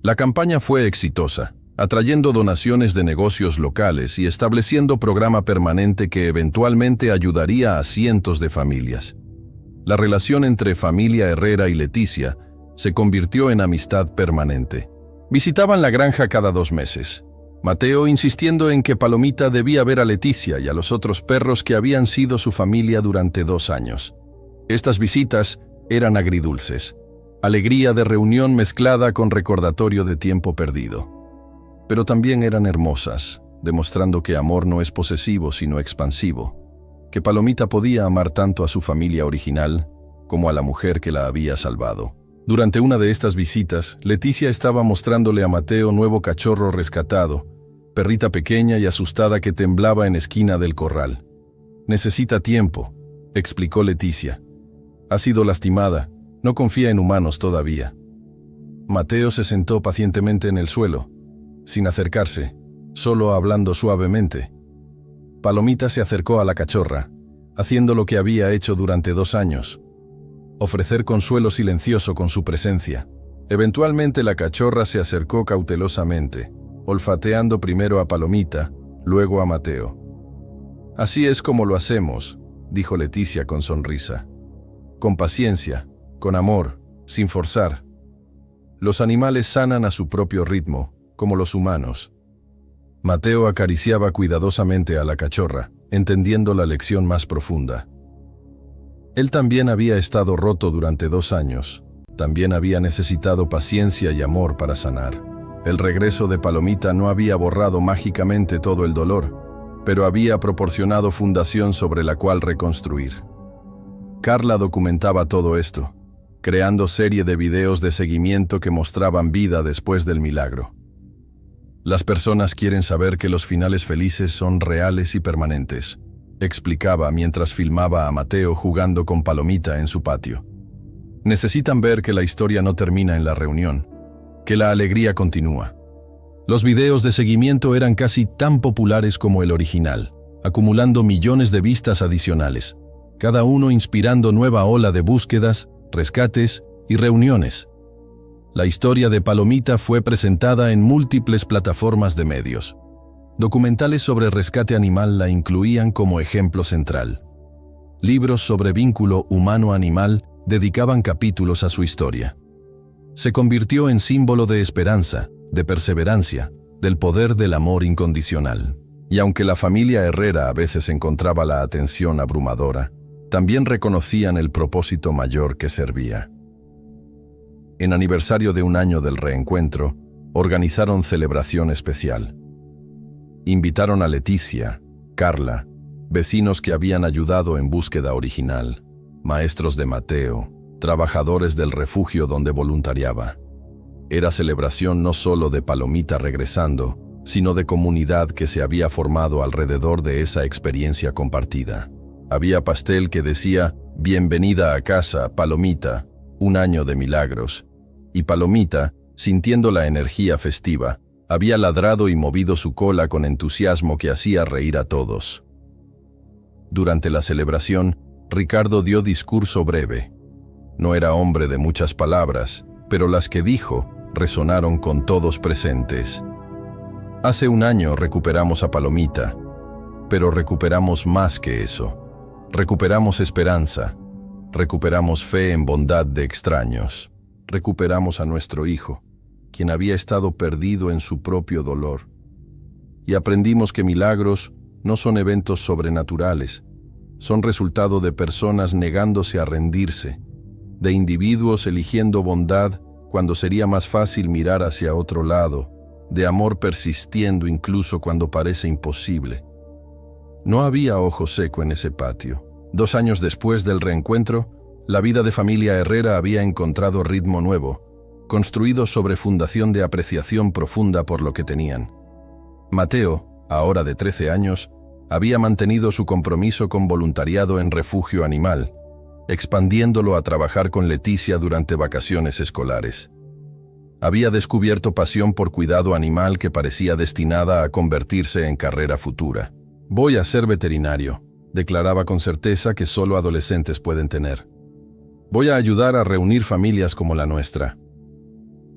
A: La campaña fue exitosa, atrayendo donaciones de negocios locales y estableciendo programa permanente que eventualmente ayudaría a cientos de familias. La relación entre familia Herrera y Leticia se convirtió en amistad permanente. Visitaban la granja cada 2 meses. Mateo insistiendo en que Palomita debía ver a Leticia y a los otros perros que habían sido su familia durante 2 años. Estas visitas eran agridulces. Alegría de reunión mezclada con recordatorio de tiempo perdido. Pero también eran hermosas, demostrando que amor no es posesivo sino expansivo, que Palomita podía amar tanto a su familia original como a la mujer que la había salvado. Durante una de estas visitas, Leticia estaba mostrándole a Mateo nuevo cachorro rescatado, perrita pequeña y asustada que temblaba en esquina del corral. Necesita tiempo, explicó Leticia. Ha sido lastimada, no confía en humanos todavía. Mateo se sentó pacientemente en el suelo, sin acercarse, solo hablando suavemente. Palomita se acercó a la cachorra, haciendo lo que había hecho durante 2 años, ofrecer consuelo silencioso con su presencia. Eventualmente la cachorra se acercó cautelosamente, olfateando primero a Palomita, luego a Mateo. Así es como lo hacemos, dijo Leticia con sonrisa. Con paciencia, con amor, sin forzar. Los animales sanan a su propio ritmo, como los humanos. Mateo acariciaba cuidadosamente a la cachorra, entendiendo la lección más profunda. Él también había estado roto durante 2 años. También había necesitado paciencia y amor para sanar. El regreso de Palomita no había borrado mágicamente todo el dolor, pero había proporcionado fundación sobre la cual reconstruir. Carla documentaba todo esto, creando serie de videos de seguimiento que mostraban vida después del milagro. Las personas quieren saber que los finales felices son reales y permanentes, explicaba mientras filmaba a Mateo jugando con Palomita en su patio. Necesitan ver que la historia no termina en la reunión, que la alegría continúa. Los videos de seguimiento eran casi tan populares como el original, acumulando millones de vistas adicionales, cada uno inspirando nueva ola de búsquedas, rescates y reuniones. La historia de Palomita fue presentada en múltiples plataformas de medios. Documentales sobre rescate animal la incluían como ejemplo central. Libros sobre vínculo humano-animal dedicaban capítulos a su historia. Se convirtió en símbolo de esperanza, de perseverancia, del poder del amor incondicional. Y aunque la familia Herrera a veces encontraba la atención abrumadora, también reconocían el propósito mayor que servía. En aniversario de un año del reencuentro, organizaron celebración especial. Invitaron a Leticia, Carla, vecinos que habían ayudado en búsqueda original, maestros de Mateo, trabajadores del refugio donde voluntariaba. Era celebración no solo de Palomita regresando, sino de comunidad que se había formado alrededor de esa experiencia compartida. Había pastel que decía, «Bienvenida a casa, Palomita, un año de milagros». Y Palomita, sintiendo la energía festiva, había ladrado y movido su cola con entusiasmo que hacía reír a todos. Durante la celebración, Ricardo dio discurso breve. No era hombre de muchas palabras, pero las que dijo resonaron con todos presentes. Hace un año recuperamos a Palomita, pero recuperamos más que eso. Recuperamos esperanza, recuperamos fe en bondad de extraños, recuperamos a nuestro hijo, quien había estado perdido en su propio dolor. Y aprendimos que milagros no son eventos sobrenaturales, son resultado de personas negándose a rendirse, de individuos eligiendo bondad cuando sería más fácil mirar hacia otro lado, de amor persistiendo incluso cuando parece imposible. No había ojo seco en ese patio. 2 años después del reencuentro, la vida de familia Herrera había encontrado ritmo nuevo, construido sobre fundación de apreciación profunda por lo que tenían. Mateo, ahora de 13 años, había mantenido su compromiso con voluntariado en refugio animal, expandiéndolo a trabajar con Leticia durante vacaciones escolares. Había descubierto pasión por cuidado animal que parecía destinada a convertirse en carrera futura. «Voy a ser veterinario», declaraba con certeza que solo adolescentes pueden tener. «Voy a ayudar a reunir familias como la nuestra».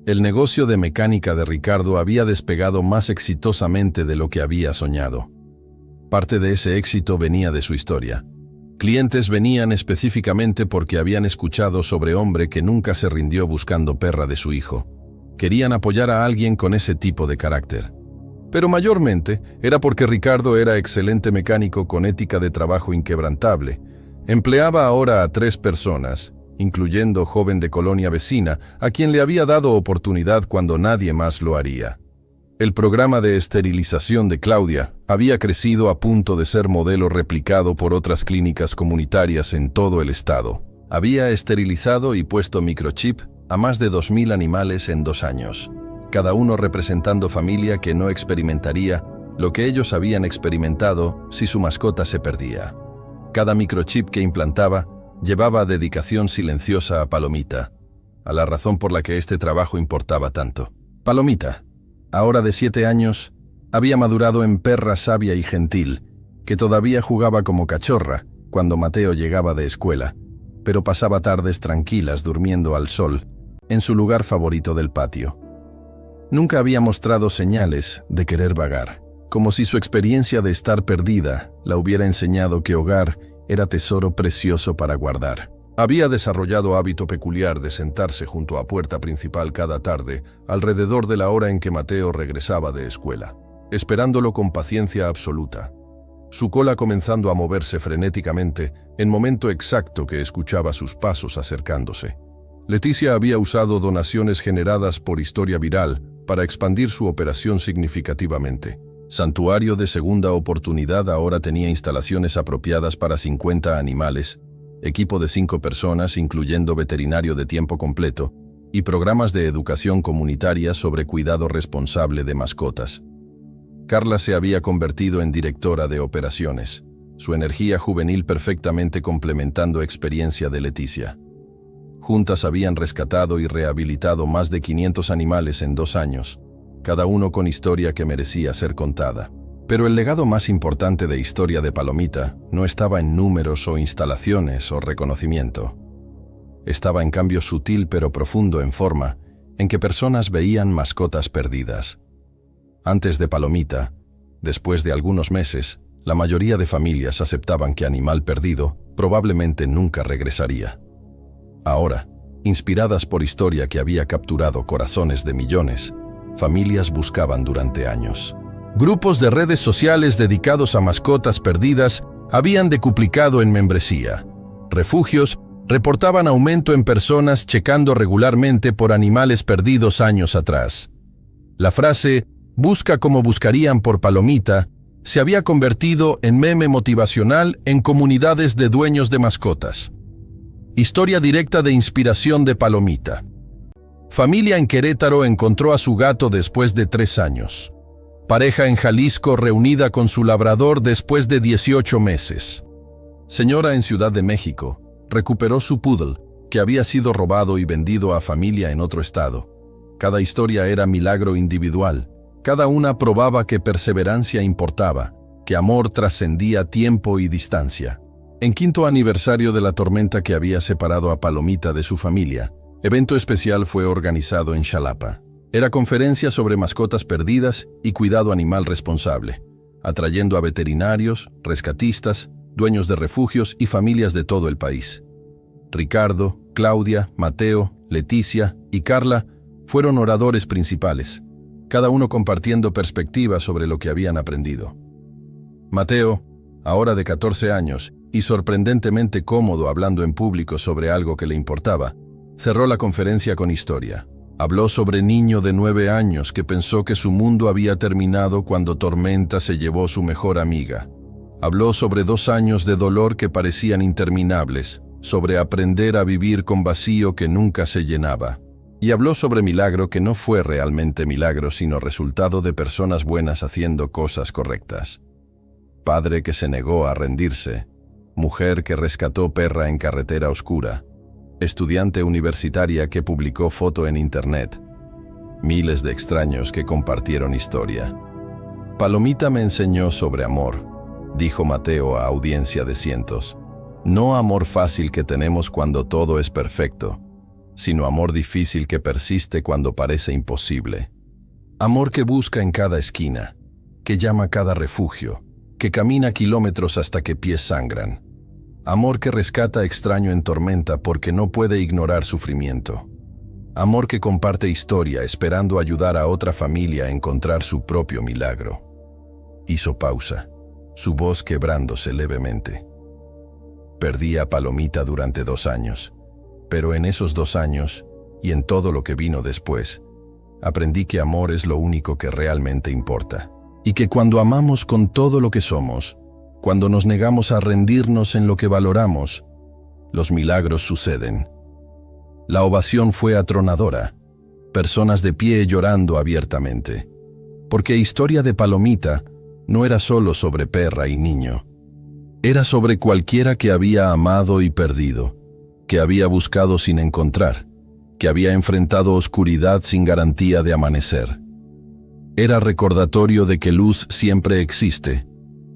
A: El negocio de mecánica de Ricardo había despegado más exitosamente de lo que había soñado. Parte de ese éxito venía de su historia. Clientes venían específicamente porque habían escuchado sobre hombre que nunca se rindió buscando perra de su hijo. Querían apoyar a alguien con ese tipo de carácter. Pero mayormente era porque Ricardo era excelente mecánico con ética de trabajo inquebrantable. Empleaba ahora a 3 personas, incluyendo joven de colonia vecina, a quien le había dado oportunidad cuando nadie más lo haría. El programa de esterilización de Claudia había crecido a punto de ser modelo replicado por otras clínicas comunitarias en todo el estado. Había esterilizado y puesto microchip a más de 2.000 animales en 2 años, cada uno representando familia que no experimentaría lo que ellos habían experimentado si su mascota se perdía. Cada microchip que implantaba llevaba dedicación silenciosa a Palomita, a la razón por la que este trabajo importaba tanto. Palomita, ahora de 7 años, había madurado en perra sabia y gentil, que todavía jugaba como cachorra cuando Mateo llegaba de escuela, pero pasaba tardes tranquilas durmiendo al sol, en su lugar favorito del patio. Nunca había mostrado señales de querer vagar, como si su experiencia de estar perdida la hubiera enseñado que hogar era tesoro precioso para guardar. Había desarrollado hábito peculiar de sentarse junto a puerta principal cada tarde, alrededor de la hora en que Mateo regresaba de escuela, esperándolo con paciencia absoluta, su cola comenzando a moverse frenéticamente en momento exacto que escuchaba sus pasos acercándose. Leticia había usado donaciones generadas por Historia Viral para expandir su operación significativamente. Santuario de Segunda Oportunidad ahora tenía instalaciones apropiadas para 50 animales, equipo de 5 personas, incluyendo veterinario de tiempo completo, y programas de educación comunitaria sobre cuidado responsable de mascotas. Carla se había convertido en directora de operaciones, su energía juvenil perfectamente complementando experiencia de Leticia. Juntas habían rescatado y rehabilitado más de 500 animales en 2 años, cada uno con historia que merecía ser contada. Pero el legado más importante de Historia de Palomita no estaba en números o instalaciones o reconocimiento. Estaba en cambio sutil pero profundo en forma, en que personas veían mascotas perdidas. Antes de Palomita, después de algunos meses, la mayoría de familias aceptaban que animal perdido probablemente nunca regresaría. Ahora, inspiradas por Historia que había capturado corazones de millones, familias buscaban durante años. Grupos de redes sociales dedicados a mascotas perdidas habían decuplicado en membresía. refugios reportaban aumento en personas checando regularmente por animales perdidos años atrás. La frase «busca como buscarían por Palomita» se había convertido en meme motivacional en comunidades de dueños de mascotas. Historia directa de inspiración de Palomita. Familia en Querétaro encontró a su gato después de 3 años. Pareja en Jalisco reunida con su labrador después de 18 meses. Señora en Ciudad de México recuperó su poodle, que había sido robado y vendido a familia en otro estado. Cada historia era milagro individual. Cada una probaba que perseverancia importaba, que amor trascendía tiempo y distancia. En 5º aniversario de la tormenta que había separado a Palomita de su familia, evento especial fue organizado en Xalapa. Era conferencia sobre mascotas perdidas y cuidado animal responsable, atrayendo a veterinarios, rescatistas, dueños de refugios y familias de todo el país. Ricardo, Claudia, Mateo, Leticia y Carla fueron oradores principales, cada uno compartiendo perspectivas sobre lo que habían aprendido. Mateo, ahora de 14 años y sorprendentemente cómodo hablando en público sobre algo que le importaba, cerró la conferencia con historia. Habló sobre niño de 9 años que pensó que su mundo había terminado cuando Tormenta se llevó su mejor amiga. Habló sobre 2 años de dolor que parecían interminables, sobre aprender a vivir con vacío que nunca se llenaba. Y habló sobre milagro que no fue realmente milagro, sino resultado de personas buenas haciendo cosas correctas. Padre que se negó a rendirse, mujer que rescató perra en carretera oscura, estudiante universitaria que publicó foto en internet, miles de extraños que compartieron historia. Palomita me enseñó sobre amor, dijo Mateo a audiencia de cientos. No amor fácil que tenemos cuando todo es perfecto, sino amor difícil que persiste cuando parece imposible. Amor que busca en cada esquina, que llama a cada refugio, que camina kilómetros hasta que pies sangran. Amor que rescata extraño en tormenta porque no puede ignorar sufrimiento. Amor que comparte historia esperando ayudar a otra familia a encontrar su propio milagro. Hizo pausa, su voz quebrándose levemente. Perdí a Palomita durante 2 años, pero en esos 2 años, y en todo lo que vino después, aprendí que amor es lo único que realmente importa. Y que cuando amamos con todo lo que somos, cuando nos negamos a rendirnos en lo que valoramos, los milagros suceden. La ovación fue atronadora, personas de pie llorando abiertamente, porque Historia de Palomita no era solo sobre perra y niño. Era sobre cualquiera que había amado y perdido, que había buscado sin encontrar, que había enfrentado oscuridad sin garantía de amanecer. Era recordatorio de que luz siempre existe,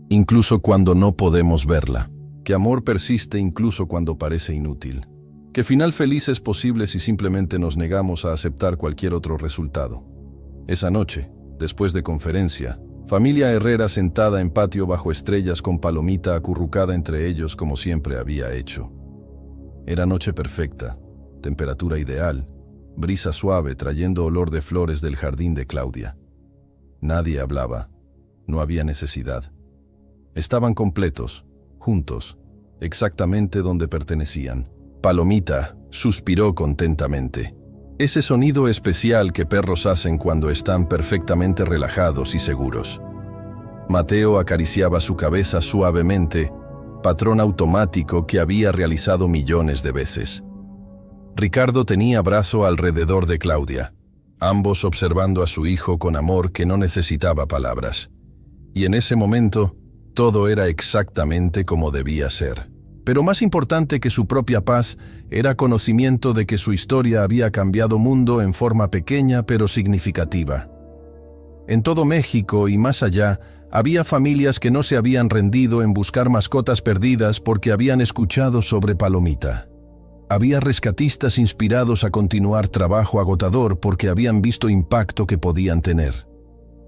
A: incluso cuando no podemos verla, que amor persiste incluso cuando parece inútil, que final feliz es posible si simplemente nos negamos a aceptar cualquier otro resultado. Esa noche, después de conferencia, familia Herrera sentada en patio bajo estrellas con Palomita acurrucada entre ellos como siempre había hecho. Era noche perfecta, temperatura ideal, brisa suave trayendo olor de flores del jardín de Claudia. Nadie hablaba, no había necesidad. Estaban completos, juntos, exactamente donde pertenecían. Palomita suspiró contentamente. Ese sonido especial que perros hacen cuando están perfectamente relajados y seguros. Mateo acariciaba su cabeza suavemente, patrón automático que había realizado millones de veces. Ricardo tenía brazo alrededor de Claudia, ambos observando a su hijo con amor que no necesitaba palabras. Y en ese momento, todo era exactamente como debía ser. Pero más importante que su propia paz era conocimiento de que su historia había cambiado mundo en forma pequeña pero significativa. En todo México y más allá, había familias que no se habían rendido en buscar mascotas perdidas porque habían escuchado sobre Palomita. Había rescatistas inspirados a continuar trabajo agotador porque habían visto impacto que podían tener.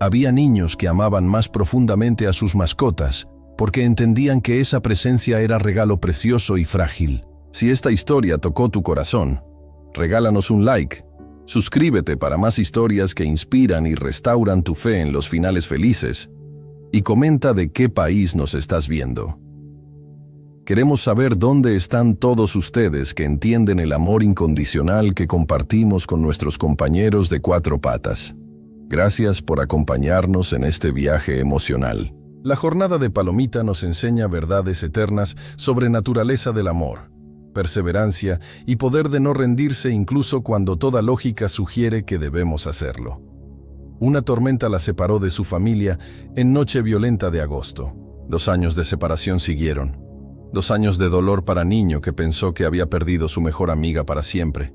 A: Había niños que amaban más profundamente a sus mascotas porque entendían que esa presencia era regalo precioso y frágil. Si esta historia tocó tu corazón, regálanos un like, suscríbete para más historias que inspiran y restauran tu fe en los finales felices, y comenta de qué país nos estás viendo. Queremos saber dónde están todos ustedes que entienden el amor incondicional que compartimos con nuestros compañeros de cuatro patas. Gracias por acompañarnos en este viaje emocional. La jornada de Palomita nos enseña verdades eternas sobre naturaleza del amor, perseverancia y poder de no rendirse incluso cuando toda lógica sugiere que debemos hacerlo. Una tormenta la separó de su familia en noche violenta de agosto. 2 años de separación siguieron. 2 años de dolor para niño que pensó que había perdido su mejor amiga para siempre.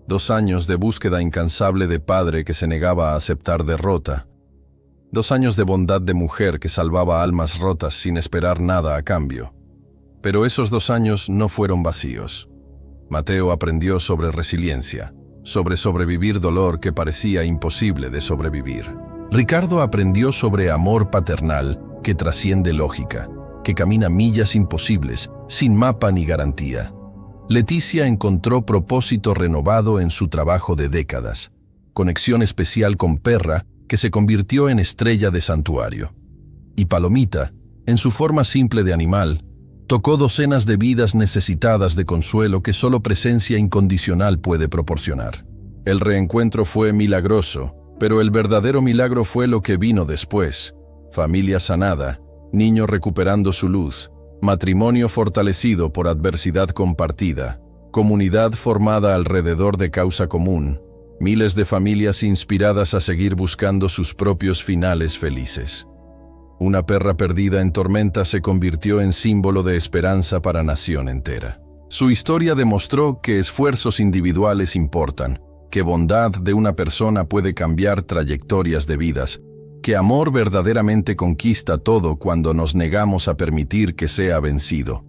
A: 2 años de búsqueda incansable de padre que se negaba a aceptar derrota. 2 años de bondad de mujer que salvaba almas rotas sin esperar nada a cambio. Pero esos 2 años no fueron vacíos. Mateo aprendió sobre resiliencia, sobre sobrevivir dolor que parecía imposible de sobrevivir. Ricardo aprendió sobre amor paternal que trasciende lógica, que camina millas imposibles, sin mapa ni garantía. Leticia encontró propósito renovado en su trabajo de décadas, conexión especial con Perra, que se convirtió en estrella de santuario. Y Palomita, en su forma simple de animal, tocó docenas de vidas necesitadas de consuelo que solo presencia incondicional puede proporcionar. El reencuentro fue milagroso, pero el verdadero milagro fue lo que vino después: familia sanada, niño recuperando su luz, matrimonio fortalecido por adversidad compartida, comunidad formada alrededor de causa común, miles de familias inspiradas a seguir buscando sus propios finales felices. Una perra perdida en tormenta se convirtió en símbolo de esperanza para nación entera. Su historia demostró que esfuerzos individuales importan, que bondad de una persona puede cambiar trayectorias de vidas, que amor verdaderamente conquista todo cuando nos negamos a permitir que sea vencido.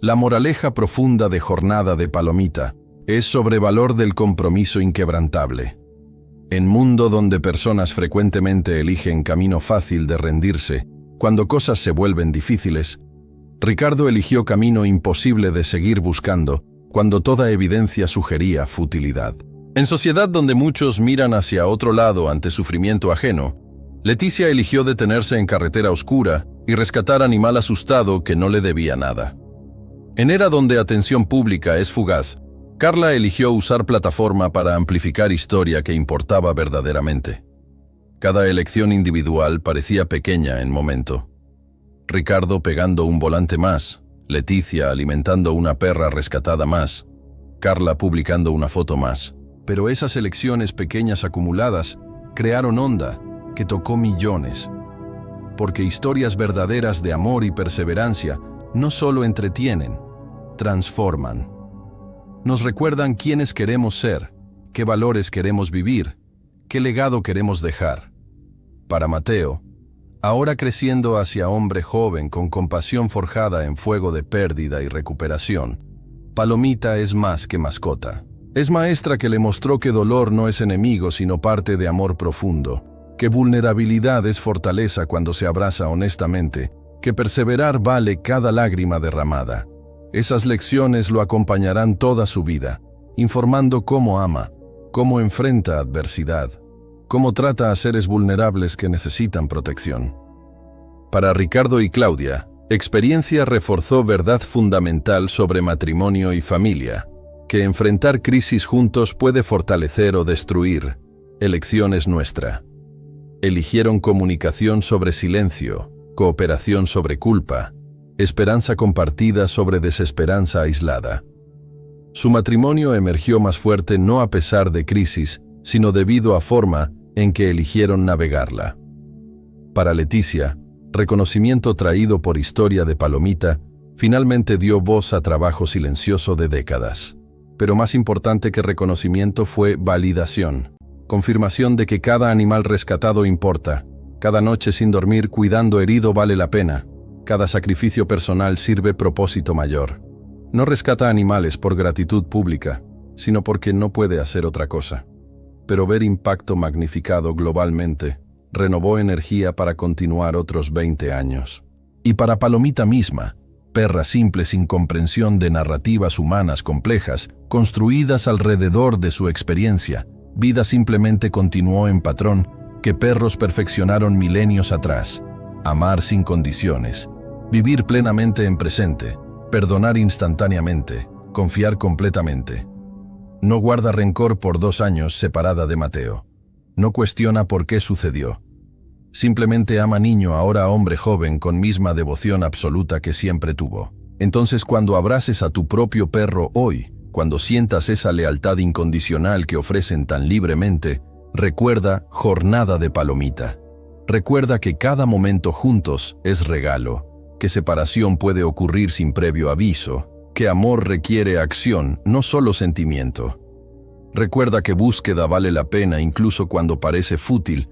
A: La moraleja profunda de Jornada de Palomita es sobre valor del compromiso inquebrantable. En mundo donde personas frecuentemente eligen camino fácil de rendirse, cuando cosas se vuelven difíciles, Ricardo eligió camino imposible de seguir buscando, cuando toda evidencia sugería futilidad. En sociedad donde muchos miran hacia otro lado ante sufrimiento ajeno, Leticia eligió detenerse en carretera oscura y rescatar animal asustado que no le debía nada. En era donde atención pública es fugaz, Carla eligió usar plataforma para amplificar historia que importaba verdaderamente. Cada elección individual parecía pequeña en momento. Ricardo pegando un volante más, Leticia alimentando una perra rescatada más, Carla publicando una foto más. Pero esas elecciones pequeñas acumuladas crearon onda que tocó millones. Porque historias verdaderas de amor y perseverancia no solo entretienen, transforman. Nos recuerdan quiénes queremos ser, qué valores queremos vivir, qué legado queremos dejar. Para Mateo, ahora creciendo hacia hombre joven con compasión forjada en fuego de pérdida y recuperación, Palomita es más que mascota. Es maestra que le mostró que dolor no es enemigo sino parte de amor profundo, que vulnerabilidad es fortaleza cuando se abraza honestamente, que perseverar vale cada lágrima derramada. Esas lecciones lo acompañarán toda su vida, informando cómo ama, cómo enfrenta adversidad, cómo trata a seres vulnerables que necesitan protección. Para Ricardo y Claudia, experiencia reforzó verdad fundamental sobre matrimonio y familia, que enfrentar crisis juntos puede fortalecer o destruir. Elección es nuestra. Eligieron comunicación sobre silencio, cooperación sobre culpa, esperanza compartida sobre desesperanza aislada. Su matrimonio emergió más fuerte no a pesar de crisis, sino debido a forma en que eligieron navegarla. Para Leticia, reconocimiento traído por Historia de Palomita, finalmente dio voz a trabajo silencioso de décadas. Pero más importante que reconocimiento fue validación, confirmación de que cada animal rescatado importa, cada noche sin dormir cuidando herido vale la pena, cada sacrificio personal sirve propósito mayor. No rescata animales por gratitud pública, sino porque no puede hacer otra cosa. Pero ver impacto magnificado globalmente renovó energía para continuar otros 20 años. Y para Palomita misma, perra simple sin comprensión de narrativas humanas complejas, construidas alrededor de su experiencia, vida simplemente continuó en patrón que perros perfeccionaron milenios atrás: amar sin condiciones, vivir plenamente en presente, Perdonar instantáneamente, confiar completamente. No guarda rencor por 2 años separada de Mateo. No cuestiona por qué sucedió. Simplemente ama niño ahora hombre joven con misma devoción absoluta que siempre tuvo. Entonces cuando abraces a tu propio perro hoy, cuando sientas esa lealtad incondicional que ofrecen tan libremente, recuerda jornada de palomita. Recuerda que cada momento juntos es regalo, que separación puede ocurrir sin previo aviso, que amor requiere acción, no solo sentimiento. Recuerda que búsqueda vale la pena incluso cuando parece fútil,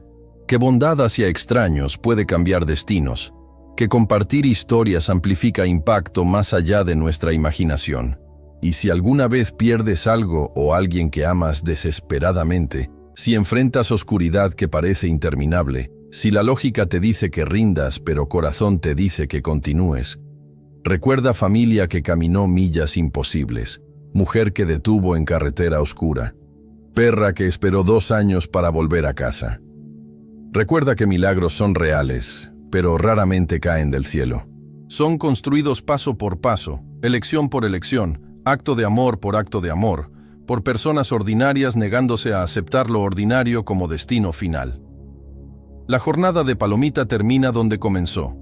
A: que bondad hacia extraños puede cambiar destinos, que compartir historias amplifica impacto más allá de nuestra imaginación. Y si alguna vez pierdes algo o alguien que amas desesperadamente, si enfrentas oscuridad que parece interminable, si la lógica te dice que rindas pero corazón te dice que continúes, recuerda familia que caminó millas imposibles, mujer que detuvo en carretera oscura, perra que esperó 2 años para volver a casa. Recuerda que milagros son reales, pero raramente caen del cielo. Son construidos paso por paso, elección por elección, acto de amor por acto de amor, por personas ordinarias negándose a aceptar lo ordinario como destino final. La jornada de Palomita termina donde comenzó,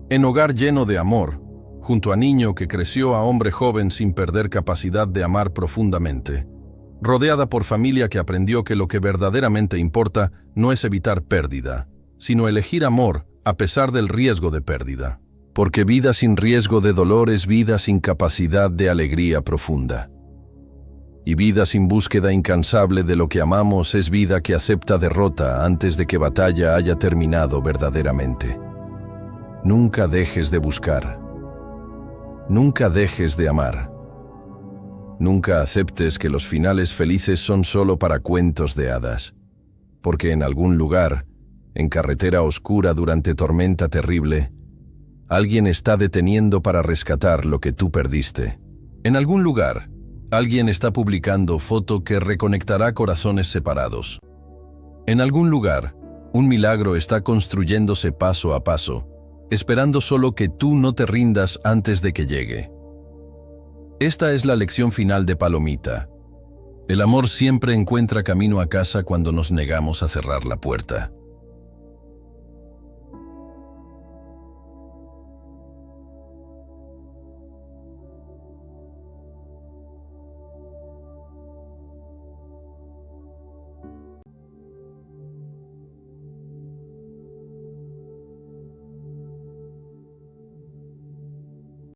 A: en hogar lleno de amor, junto a niño que creció a hombre joven sin perder capacidad de amar profundamente, rodeada por familia que aprendió que lo que verdaderamente importa no es evitar pérdida, sino elegir amor a pesar del riesgo de pérdida. Porque vida sin riesgo de dolor es vida sin capacidad de alegría profunda. Y vida sin búsqueda incansable de lo que amamos es vida que acepta derrota antes de que batalla haya terminado verdaderamente. Nunca dejes de buscar. Nunca dejes de amar. Nunca aceptes que los finales felices son solo para cuentos de hadas, porque en algún lugar, en carretera oscura durante tormenta terrible, alguien está deteniendo para rescatar lo que tú perdiste. En algún lugar, alguien está publicando foto que reconectará corazones separados. En algún lugar, un milagro está construyéndose paso a paso, esperando solo que tú no te rindas antes de que llegue. Esta es la lección final de Palomita. El amor siempre encuentra camino a casa cuando nos negamos a cerrar la puerta.